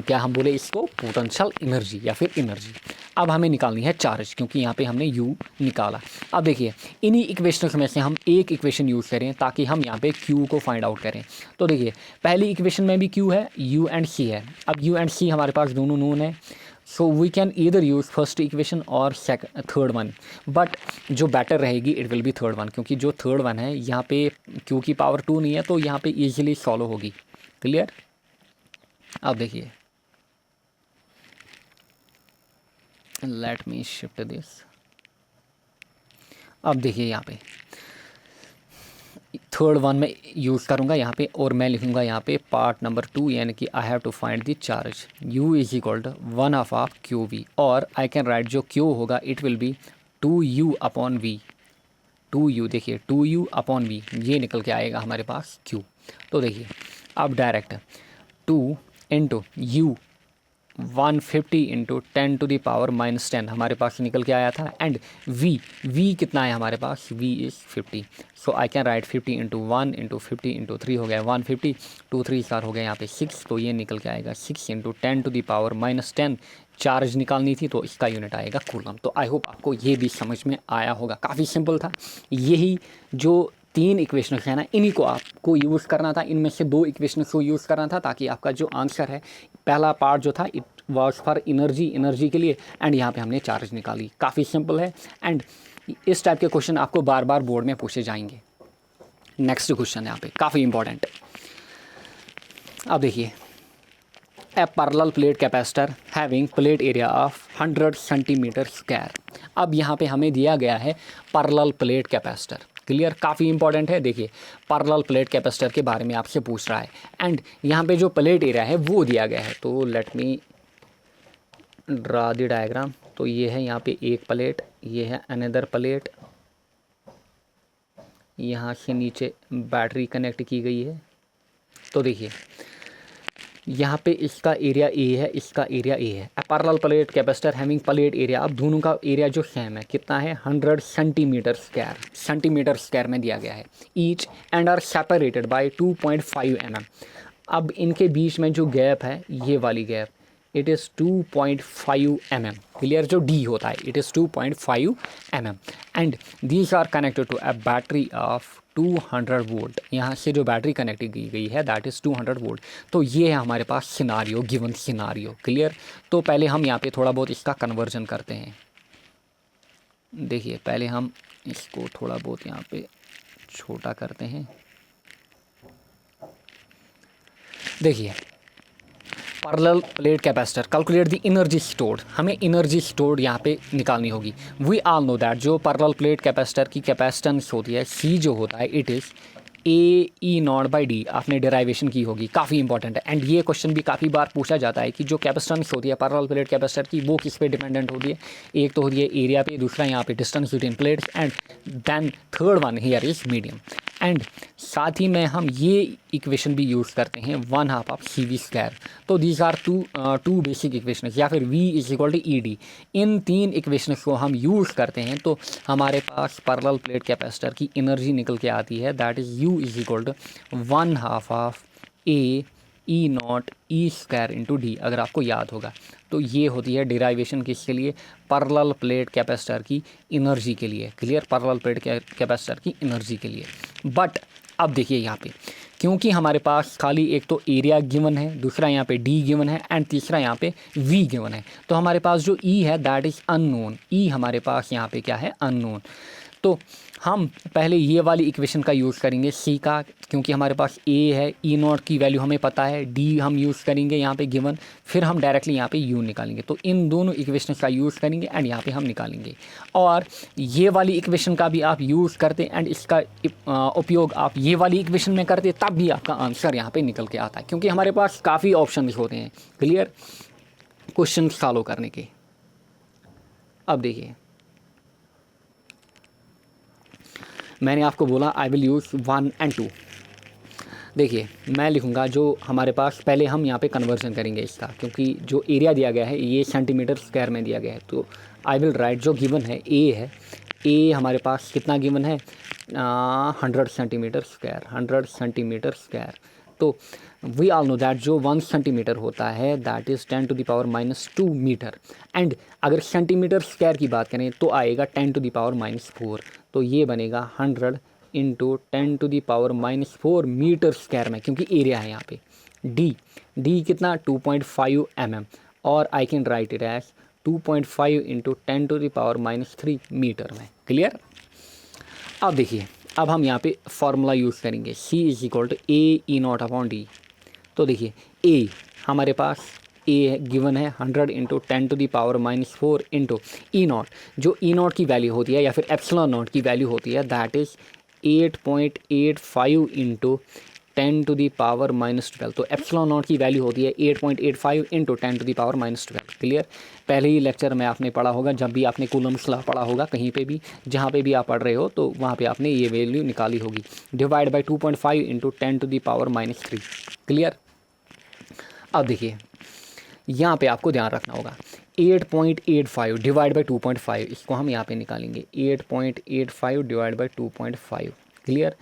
क्या हम बोले इसको, पोटेंशियल एनर्जी या फिर एनर्जी। अब हमें निकालनी है चार्ज, क्योंकि यहाँ पे हमने U निकाला। अब देखिए इन्हीं इक्वेशंस में से हम एक इक्वेशन यूज़ करें ताकि हम यहाँ पे Q को फाइंड आउट करें। तो देखिए पहली इक्वेशन में भी Q है, U एंड C है। अब U एंड C हमारे पास दोनों नोन है, so we can either use first equation और थर्ड वन, बट जो बेटर रहेगी it will be third one, क्योंकि जो थर्ड वन है यहाँ पे Q की पावर 2 नहीं है, तो यहाँ पे ईजिली सॉल्व होगी। क्लियर, अब देखिए लेट मी शिफ्ट दिस। अब देखिए यहाँ पे थर्ड वन में यूज़ करूँगा यहाँ पे, और मैं लिखूँगा यहाँ पे पार्ट नंबर 2, यानी कि I have to find the charge. U is equal to 1/2 of QV, और आई कैन राइट जो Q होगा it will be 2U upon V। 2U, देखिए 2U अपॉन V ये निकल के आएगा हमारे पास Q। तो देखिए अब डायरेक्ट 2 इंटू U 150 इंटू 10⁻⁻10 हमारे पास निकल के आया था, एंड V कितना है हमारे पास, V is 50। So I can right 50 into 1 into 50 into 3 हो गया 150, 2 3 4 हो गया यहाँ पे 6, तो ये निकल के आएगा 6 इंटू 10⁻⁻10। चार्ज निकालनी थी तो इसका यूनिट आएगा कूलम। तो आई होप आपको ये भी समझ में आया होगा, काफ़ी सिंपल था। यही जो 3 इक्वेशन है ना, इन्हीं को आपको यूज़ करना था, इनमें से 2 इक्वेशन को यूज़ करना था, ताकि आपका जो आंसर है पहला पार्ट जो था इट वाज फॉर एनर्जी के लिए, एंड यहाँ पे हमने चार्ज निकाली। काफ़ी सिंपल है, एंड इस टाइप के क्वेश्चन आपको बार बार बोर्ड में पूछे जाएंगे। नेक्स्ट क्वेश्चन यहाँ पे काफ़ी इंपॉर्टेंट। अब देखिए a parallel plate capacitor having plate area of 100 centimetre square. अब यहाँ पे हमें दिया गया है पैरेलल प्लेट कैपेसिटर। क्लियर, काफ़ी इंपॉर्टेंट है। देखिए पैरेलल प्लेट कैपेसिटर के बारे में आपसे पूछ रहा है, एंड यहाँ पे जो प्लेट एरिया है वो दिया गया है। तो let me draw the diagram. तो ये है यहाँ पे एक प्लेट, ये है अनदर प्लेट, यहाँ से नीचे बैटरी कनेक्ट की गई है। तो देखिए यहाँ पे इसका एरिया A है, इसका एरिया A है। Parallel plate capacitor having plate area, अब दोनों का एरिया जो सेम है कितना है 100 सेंटीमीटर स्क्वायर में दिया गया है। Each end are separated by 2.5 mm। अब इनके बीच में जो गैप है ये वाली gap, it is 2.5 mm। Clear, जो D होता है it is 2.5 mm and these are connected to a battery of 200 volt. यहाँ से जो बैटरी कनेक्ट की गई है दैट इज़ 200 वोल्ट। तो ये है हमारे पास सिनारियो, गिवन सिनारियो। क्लियर, तो पहले हम यहाँ पे थोड़ा बहुत इसका कन्वर्जन करते हैं। देखिए पहले हम इसको थोड़ा बहुत यहाँ पे छोटा करते हैं। देखिए parallel plate capacitor, calculate the energy stored. हमें एनर्जी स्टोर्ड यहाँ पे निकालनी होगी। वी ऑल नो दैट जो पैरेलल प्लेट कैपेसिटर की कैपेसिटेंस होती है सी जो होता है इट इज़ AE0/D। आपने डेराइवेशन की होगी, काफ़ी इंपॉर्टेंट है। एंड ये क्वेश्चन भी काफ़ी बार पूछा जाता है कि जो कैपेसिटेंस होती है पैरेलल प्लेट कैपेसिटर की वो किस पे डिपेंडेंट होती है। एक तो होती है एरिया पे, दूसरा यहाँ पे distance between plates and then third one here is medium. And साथ ही में हम ये इक्वेशन भी यूज़ करते हैं 1/2 ऑफ CV²। तो these are two basic equation, या फिर V = ED। इन तीन इक्वेशन को हम यूज़ करते हैं तो हमारे पास पैरेलल प्लेट कैपेसिटर की एनर्जी निकल के आती है that is U = 1/2 of AE0E² D। अगर आपको याद होगा तो ये होती है डिराइवेशन किसके लिए, पैरेलल प्लेट कैपेसिटर की एनर्जी के लिए। क्लियर, पैरेलल प्लेट कैपेसिटर की एनर्जी के लिए। बट अब देखिए यहाँ पे क्योंकि हमारे पास खाली एक तो एरिया गिवन है, दूसरा यहाँ पे D गिवन है एंड तीसरा यहाँ पे V गिवन है, तो हमारे पास जो E है दैट इज़ अननोन। E हमारे पास यहाँ पे क्या है, अननोन। तो हम पहले ये वाली इक्वेशन का यूज़ करेंगे C का, क्योंकि हमारे पास A है, E0 की वैल्यू हमें पता है, D हम यूज़ करेंगे यहाँ पे गिवन, फिर हम डायरेक्टली यहाँ पे U निकालेंगे। तो इन दोनों इक्वेशन का यूज़ करेंगे एंड यहाँ पे हम निकालेंगे। और ये वाली इक्वेशन का भी आप यूज़ करते एंड इसका उपयोग आप ये वाली इक्वेशन में करते, तब भी आपका आंसर यहाँ पर निकल के आता है, क्योंकि हमारे पास काफ़ी ऑप्शन होते हैं क्लियर क्वेश्चन सॉल्व करने के। अब देखिए मैंने आपको बोला आई विल यूज़ 1 and 2। देखिए मैं लिखूँगा जो हमारे पास, पहले हम यहाँ पे कन्वर्जन करेंगे इसका, क्योंकि जो एरिया दिया गया है ये सेंटीमीटर² में दिया गया है। तो आई विल राइट जो गिवन है A है, A हमारे पास कितना गिवन है 100 सेंटीमीटर², 100 सेंटीमीटर²। तो वी ऑल नो दैट जो 1 सेंटीमीटर होता है दैट इज़ 10⁻⁻2 मीटर। एंड अगर सेंटीमीटर² की बात करें तो आएगा 10⁻⁻4। तो ये बनेगा 100 × 10⁻⁻4 मीटर² में, क्योंकि एरिया है यहाँ पे। D कितना 2.5 mm, और I can write it as 2.5 × 10⁻⁻3 metre में। क्लियर। अब देखिए अब हम यहाँ पे फॉर्मूला यूज़ करेंगे C = AE0/D। तो देखिए A हमारे पास A गिवन है 100 × 10⁻⁻4 × E0। जो E0 की वैल्यू होती है या फिर ε0 की वैल्यू होती है दैट इज़ 8.85 × 10⁻⁻12। तो ε0 की वैल्यू होती है 8.85 × 10⁻⁻12। क्लियर। पहले ही लेक्चर में आपने पढ़ा होगा, जब भी आपने कूलम्स लॉ पढ़ा होगा, कहीं पे भी जहाँ पे भी आप पढ़ रहे हो तो वहाँ पे आपने ये वैल्यू निकाली होगी, डिवाइड बाई 2.5 × 10⁻⁻3। क्लियर। अब देखिए यहाँ पे आपको ध्यान रखना होगा 8.85 डिवाइड बाई 2.5, इसको हम यहाँ पे निकालेंगे 8.85 डिवाइड बाई 2.5। क्लियर।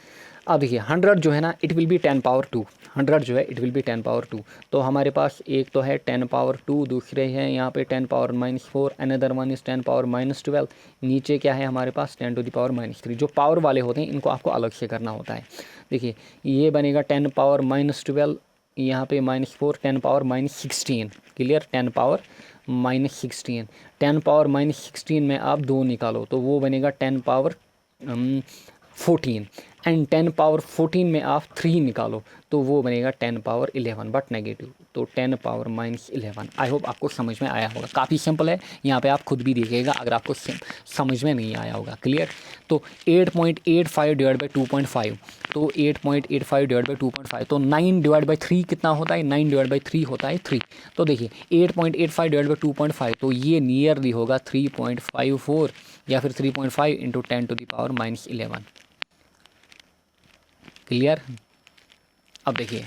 अब देखिए 100 जो है ना इट विल बी 10⁻2, 100 जो है इट विल बी 10⁻2। तो हमारे पास एक तो है 10⁻2, दूसरे हैं यहाँ पे 10⁻⁻4, अनदर वन इज़ 10⁻⁻12, नीचे क्या है हमारे पास 10⁻⁻3। जो पावर वाले होते हैं इनको आपको अलग से करना होता है। देखिए ये बनेगा 10⁻⁻12, यहाँ पे -4, 10⁻⁻16। क्लियर, 10⁻⁻16, 10⁻⁻16 में आप 2 निकालो तो वो बनेगा 10⁻14, एंड 10⁻14 में आप 3 निकालो तो वो बनेगा 10⁻11 बट नेगेटिव, तो 10⁻11। आई होप आपको समझ में आया होगा, काफ़ी सिंपल है। यहाँ पे आप खुद भी देखिएगा अगर आपको समझ में नहीं आया होगा। क्लियर। तो 8.85 डिवाइड बाई 2.5, तो 8.85 डिवाइड बाई 2.5, तो 9 डिवाइड बाई 3 कितना होता है, 9 डिवाइड बाई 3 होता है 3। तो देखिए 8.85 डिवाइड बाई 2.5, तो ये नियरली होगा 3.54 या फिर 3.5 × 10⁻11। क्लियर। अब देखिए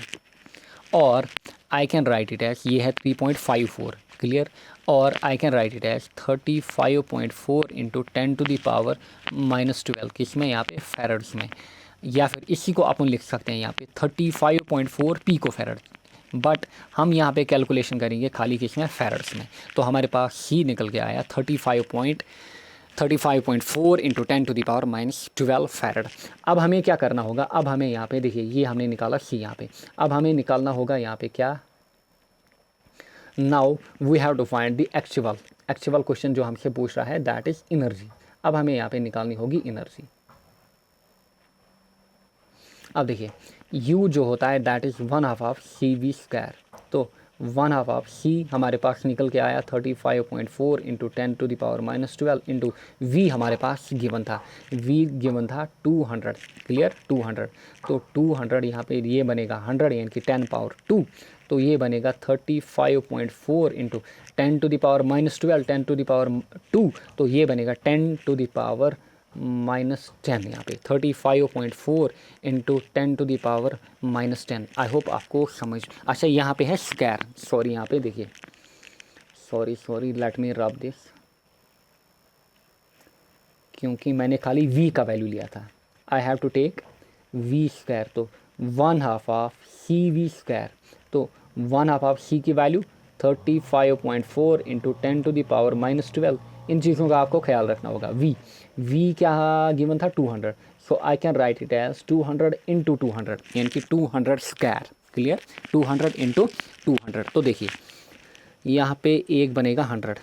और I can write it as, ये है 3.54। क्लियर। और I can write it as 35.4 × 10⁻⁻12, किसमें यहाँ पे फैरड्स में, या फिर इसी को अपन लिख सकते हैं यहाँ पे 35.4 पिको फैरड, बट हम यहाँ पे कैलकुलेशन करेंगे खाली किस में, फैरड्स में। तो हमारे पास ही निकल के आया 35.4 इंटू 10⁻⁻12 फैरड। अब हमें क्या करना होगा, अब हमें यहाँ पे देखिए ये हमने निकाला सी यहाँ पे, अब हमें निकालना होगा यहाँ पे क्या, now we have to find the actual question जो हमसे पूछ रहा है, दैट इज एनर्जी। अब हमें यहाँ पे निकालनी होगी एनर्जी। अब देखिए u जो होता है दैट इज़ 1/2 ऑफ CV²। तो 1/2 ऑफ c हमारे पास निकल के आया 35.4 इंटू 10⁻⁻12 इंटू v हमारे पास गिवन था, v गिवन था 200, क्लियर 200। तो 200 यहाँ पे ये बनेगा 100 यानी कि 10⁻², तो ये बनेगा 35.4 इंटू 10⁻⁻12 10⁻², तो ये बनेगा 10⁻⁻10 यहाँ पे 35.4 इंटू 10⁻⁻10। आई होप आपको समझ, अच्छा यहाँ पे है स्क्वायर, सॉरी यहाँ पे देखिए, sorry let me rub this, क्योंकि मैंने खाली v का वैल्यू लिया था। आई हैव टू टेक v², तो 1/2 ऑफ CV², तो 1/2 ऑफ c की वैल्यू 35.4 इंटू 10⁻⁻12। इन चीज़ों का आपको ख्याल रखना होगा। v क्या गिवन था 200, so I can write it as 200 into 200 यानी कि 200², क्लियर 200 इंटू 200। तो देखिए यहाँ पे एक बनेगा 100,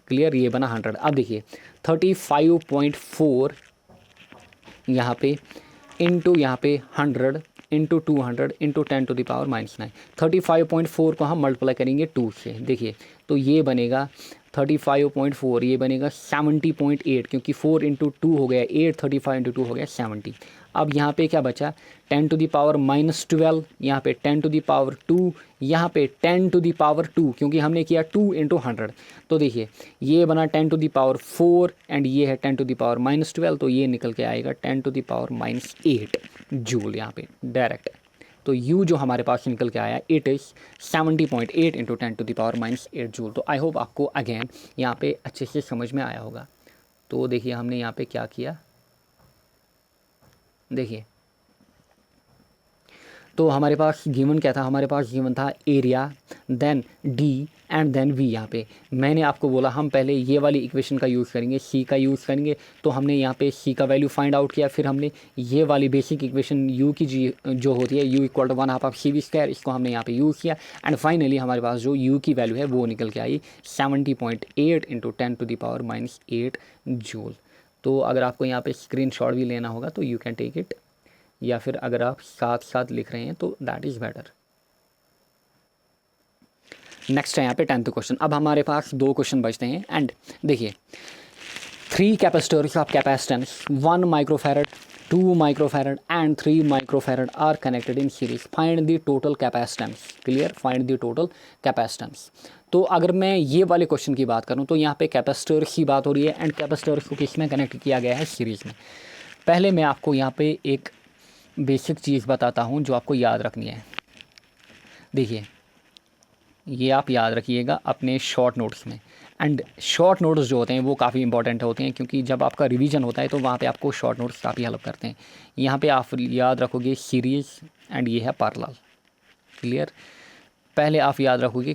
क्लियर ये बना 100। अब देखिए 35.4 यहाँ पे इंटू यहाँ पे 100 इंटू 200 इंटू 10⁻⁻9। 35.4 को हम मल्टीप्लाई करेंगे 2 से, देखिए तो ये बनेगा 35.4, ये बनेगा 70.8, क्योंकि 4 इंटू 2 हो गया 8, 35 इंटू 2 हो गया 70। अब यहाँ पे क्या बचा 10⁻⁻12, यहाँ पे 10⁻², यहाँ पे 10⁻², क्योंकि हमने किया 2 इंटू 100। तो देखिए ये बना 10⁻4 एंड ये है 10⁻⁻12, तो ये निकल के आएगा 10⁻⁻8 जूल यहाँ पे डायरेक्ट। तो u जो हमारे पास निकल के आया इट इज़ 70.8 इंटू 10⁻⁻8 जूल। तो आई होप आपको अगेन यहाँ पे अच्छे से समझ में आया होगा। तो देखिए हमने यहाँ पे क्या किया, देखिए तो हमारे पास गिवन क्या था, हमारे पास गिवन था area, then d and then v। यहाँ पे मैंने आपको बोला हम पहले ये वाली इक्वेशन का यूज़ करेंगे, c का यूज़ करेंगे। तो हमने यहाँ पे c का वैल्यू फाइंड आउट किया, फिर हमने ये वाली बेसिक इक्वेशन u की जो होती है u = 1/2 ऑफ CV², इसको हमने यहाँ पे यूज़ किया एंड फाइनली हमारे पास जो u की वैल्यू है वो निकल के आई 70.8 इंटू 10⁻⁻8 जूल। तो अगर आपको यहाँ पे स्क्रीनशॉट भी लेना होगा तो यू कैन टेक इट, या फिर अगर आप साथ साथ लिख रहे हैं तो दैट इज़ बेटर। नेक्स्ट है यहाँ पे 10th क्वेश्चन। अब हमारे पास 2 क्वेश्चन बचते हैं एंड देखिए 3 capacitors of capacitance 1 microfarad 2 microfarad and 3 microfarad are connected in series, find the total capacitance, clear find the total capacitance. तो अगर मैं ये वाले क्वेश्चन की बात करूँ तो यहाँ पे कैपेसिटर्स की बात हो रही है एंड कैपेसिटर्स को किस में कनेक्ट किया गया है, सीरीज़ में। पहले मैं आपको यहाँ पे एक बेसिक चीज़ बताता हूँ जो आपको याद रखनी है। देखिए ये आप याद रखिएगा अपने शॉर्ट नोट्स में, एंड शॉर्ट नोट्स जो होते हैं वो काफ़ी इंपॉर्टेंट होते हैं, क्योंकि जब आपका रिवीजन होता है तो वहाँ पे आपको शॉर्ट नोट्स काफ़ी हेल्प करते हैं। यहाँ पे आप याद रखोगे सीरीज़ एंड ये है पैरेलल, क्लियर। पहले आप याद रखोगे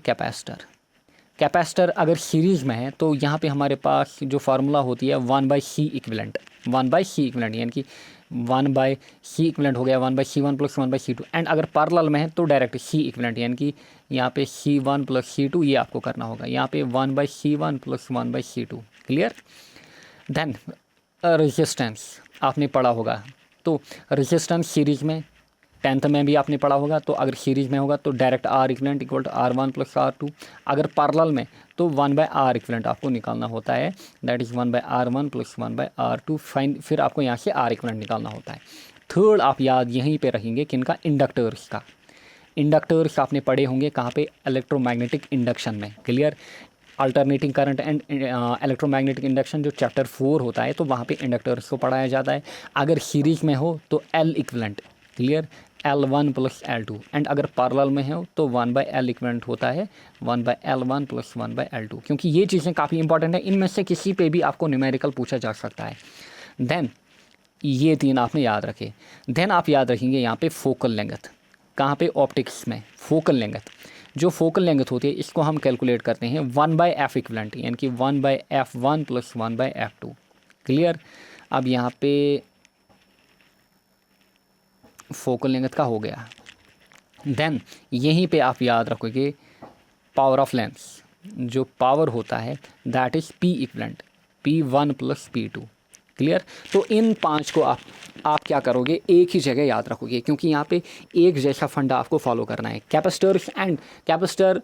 कैपेसिटर अगर सीरीज़ में है तो यहाँ पे हमारे पास जो फार्मूला होती है 1/C इक्विवेलेंट, 1/C इक्विवेलेंट यानी कि 1/C इक्विवेलेंट हो गया 1/C1 + 1/C2। एंड अगर पैरेलल में है तो डायरेक्ट C इक्विवेलेंट यानी कि यहाँ पे C1 + C2 ये आपको करना होगा, यहाँ पे 1/C1 + 1/C2, clear. Then resistance आपने पढ़ा होगा, तो रेजिस्टेंस सीरीज़ में 10th में भी आपने पढ़ा होगा। तो अगर सीरीज़ में होगा तो direct R equivalent = R1 + R2। अगर पैरेलल में तो 1/R इक्विवेलेंट आपको निकालना होता है, that is 1/R1 + 1/R2 fine, फिर आपको यहाँ से R इक्विवेलेंट निकालना होता है। थर्ड आप याद यहीं पे रखेंगे किनका, इंडक्टर्स का। इंडक्टर्स आपने पढ़े होंगे कहाँ पे, इलेक्ट्रोमैग्नेटिक इंडक्शन में, clear. Alternating current and electromagnetic induction जो चैप्टर 4 होता है तो वहाँ पे इंडक्टर्स को पढ़ाया जाता है। अगर सीरीज़ में हो तो L equivalent, clear, L1 + L2। And अगर पैरेलल में हो तो 1/L इक्विवेलेंट होता है 1/L1 + 1/L2, क्योंकि ये चीज़ें काफ़ी इंपॉर्टेंट है। इनमें से किसी पे भी आपको न्यूमेरिकल पूछा जा सकता है। देन ये 3 आपने याद रखे। देन आप याद रखेंगे यहाँ पे फोकल लेंथ, कहाँ पे, ऑप्टिक्स में, फोकल लेंथ। जो फोकल लेंथ होती है इसको हम कैलकुलेट करते हैं 1/f इक्वलेंट, यानी कि 1/f1 + 1/f2। क्लियर। अब यहाँ पे फोकल लेंथ का हो गया। देन यहीं पे आप याद रखोगे पावर ऑफ लेंस, जो पावर होता है that is P equivalent, P1 + P2। Clear. तो इन 5 को आप क्या करोगे, एक ही जगह याद रखोगे, क्योंकि यहाँ पे एक जैसा फंडा आपको फॉलो करना है। Capacitors and capacitor,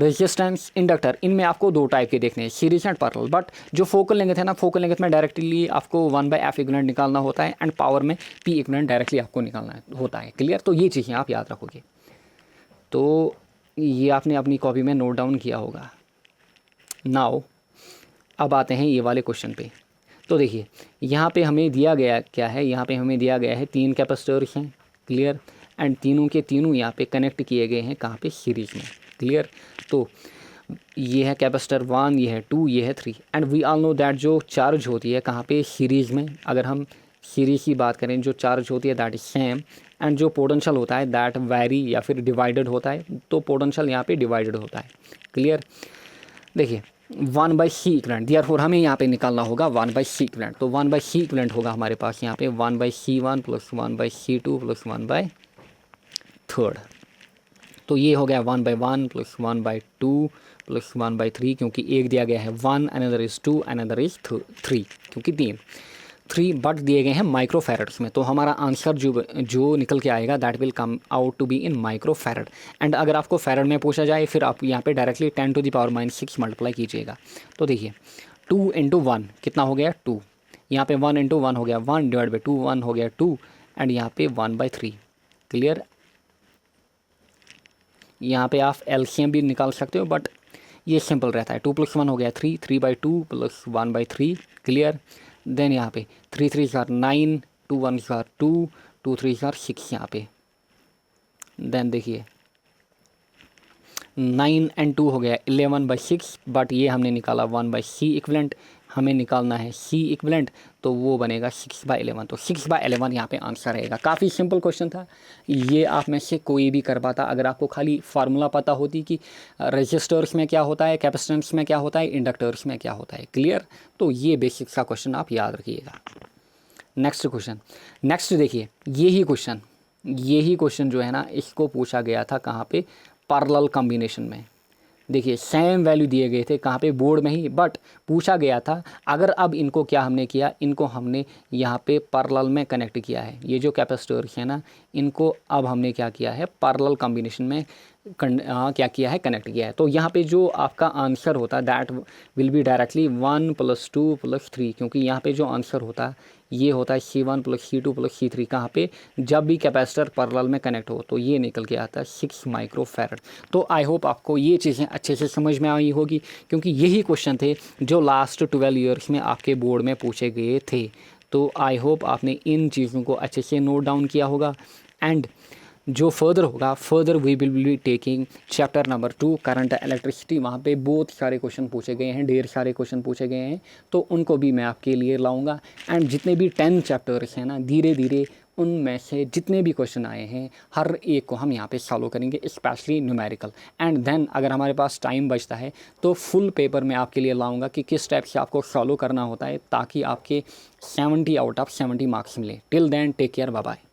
resistance, inductor, इनमें आपको 2 टाइप के देखने हैं, सीरीज एंड पैरेलल। बट जो फोकल लेंथ है ना, फोकल लेंथ में डायरेक्टली आपको 1/f इक्वलेंट निकालना होता है, एंड पावर में P इक्वलेंट डायरेक्टली आपको निकालना होता है। क्लियर। तो ये चीज़ें आप याद रखोगे। तो ये आपने अपनी कॉपी में नोट डाउन किया होगा। नाउ अब आते हैं ये वाले क्वेश्चन पे। तो देखिए यहाँ पे हमें दिया गया क्या है, यहाँ पे हमें दिया गया है 3 कैपेसिटर्स हैं। क्लियर। एंड तीनों के तीनों यहाँ पे कनेक्ट किए गए हैं कहाँ पे, सीरीज में। क्लियर। तो ये है कैपेसिटर 1, ये है 2, ये है 3। And we all know that जो चार्ज होती है कहाँ पे, सीरीज में। अगर हम सीरीज की बात करें, जो चार्ज होती है दैट इज सेम, एंड जो पोटेंशियल होता है दैट वैरी या फिर डिवाइडेड होता है। तो पोटेंशियल यहाँ पे डिवाइडेड होता है। क्लियर। देखिए 1/c इक्वलेंट, देयरफॉर हमें यहाँ पे निकालना होगा 1/c इक्वलेंट। तो 1/c इक्वलेंट होगा हमारे पास यहाँ पे 1/c1 + 1/c2 + 1/3। तो ये हो गया 1/1 + 1/2 + 1/3, क्योंकि एक दिया गया है 1, अनदर इज़ 2, अनदर इज़ 3, क्योंकि 3 बट दिए गए हैं माइक्रोफैरड्स में। तो हमारा आंसर जो निकल के आएगा that will come out to be in microfarad. And अगर आपको फैरड में पूछा जाए, फिर आप यहाँ पे डायरेक्टली 10⁻⁻6 मल्टीप्लाई कीजिएगा। तो देखिए 2 × 1 कितना हो गया, 2। यहाँ पे 1 × 1 हो गया 1, / 2 1 हो गया 2, एंड यहाँ पे 1/3। क्लियर। यहाँ पे आप एलसीएम भी निकाल सकते हो, बट ये सिंपल रहता है। 2 + 1 हो गया 3, 3/2 + 1/3। क्लियर। देन यहाँ पे 3 3 = 9, 2 1 = 2, 2 3 = 6 यहाँ पे। देन देखिए 9 and 2 हो गया 11/6, बट ये हमने निकाला 1/c इक्वलेंट। हमें निकालना है c इक्वलेंट, तो वो बनेगा 6/11। तो 6/11 यहाँ पे आंसर रहेगा। काफ़ी सिंपल क्वेश्चन था, ये आप में से कोई भी कर पाता अगर आपको खाली फार्मूला पता होती कि रेजिस्टर्स में क्या होता है, कैपेसिटेंस में क्या होता है, इंडक्टर्स में क्या होता है। क्लियर। तो ये बेसिक्स का क्वेश्चन आप याद रखिएगा। नेक्स्ट क्वेश्चन, नेक्स्ट देखिए यही क्वेश्चन जो है ना, इसको पूछा गया था कहाँ पे, पैरेलल कॉम्बिनेशन में। देखिए सेम वैल्यू दिए गए थे कहाँ पे, बोर्ड में ही, बट पूछा गया था अगर अब इनको क्या हमने किया, इनको हमने यहाँ पे पैरेलल में कनेक्ट किया है। ये जो कैपेसिटर्स है ना, इनको अब हमने क्या किया है, पैरेलल कॉम्बिनेशन में क्या किया है, कनेक्ट किया है। तो यहाँ पे जो आपका आंसर होता है दैट विल बी डायरेक्टली 1 + 2 + 3, क्योंकि यहाँ पे जो आंसर होता है ये होता है C1 + C2 + C3। कहाँ पे, जब भी कैपेसिटर पैरेलल में कनेक्ट हो तो ये निकल के आता है 6 माइक्रोफैरड। तो आई होप आपको ये चीज़ें अच्छे से समझ में आई होगी, क्योंकि यही क्वेश्चन थे जो लास्ट 12 ईयर्स में आपके बोर्ड में पूछे गए थे। तो आई होप आपने इन चीज़ों को अच्छे से नोट डाउन किया होगा। एंड जो फर्दर होगा, further we will be taking chapter number 2 current electricity. वहाँ पे बहुत सारे क्वेश्चन पूछे गए हैं, ढेर सारे क्वेश्चन पूछे गए हैं, तो उनको भी मैं आपके लिए लाऊंगा। एंड जितने भी 10 चैप्टर्स हैं ना, धीरे धीरे उनमें से जितने भी क्वेश्चन आए हैं हर एक को हम यहाँ पे सॉल्व करेंगे, स्पेशली न्यूमेरिकल। एंड देन अगर हमारे पास टाइम बचता है तो फुल पेपर मैं आपके लिए लाऊंगा कि किस टाइप से आपको सॉल्व करना होता है, ताकि आपके 70 आउट ऑफ 70 मार्क्स मिले। Till then take care, bye bye.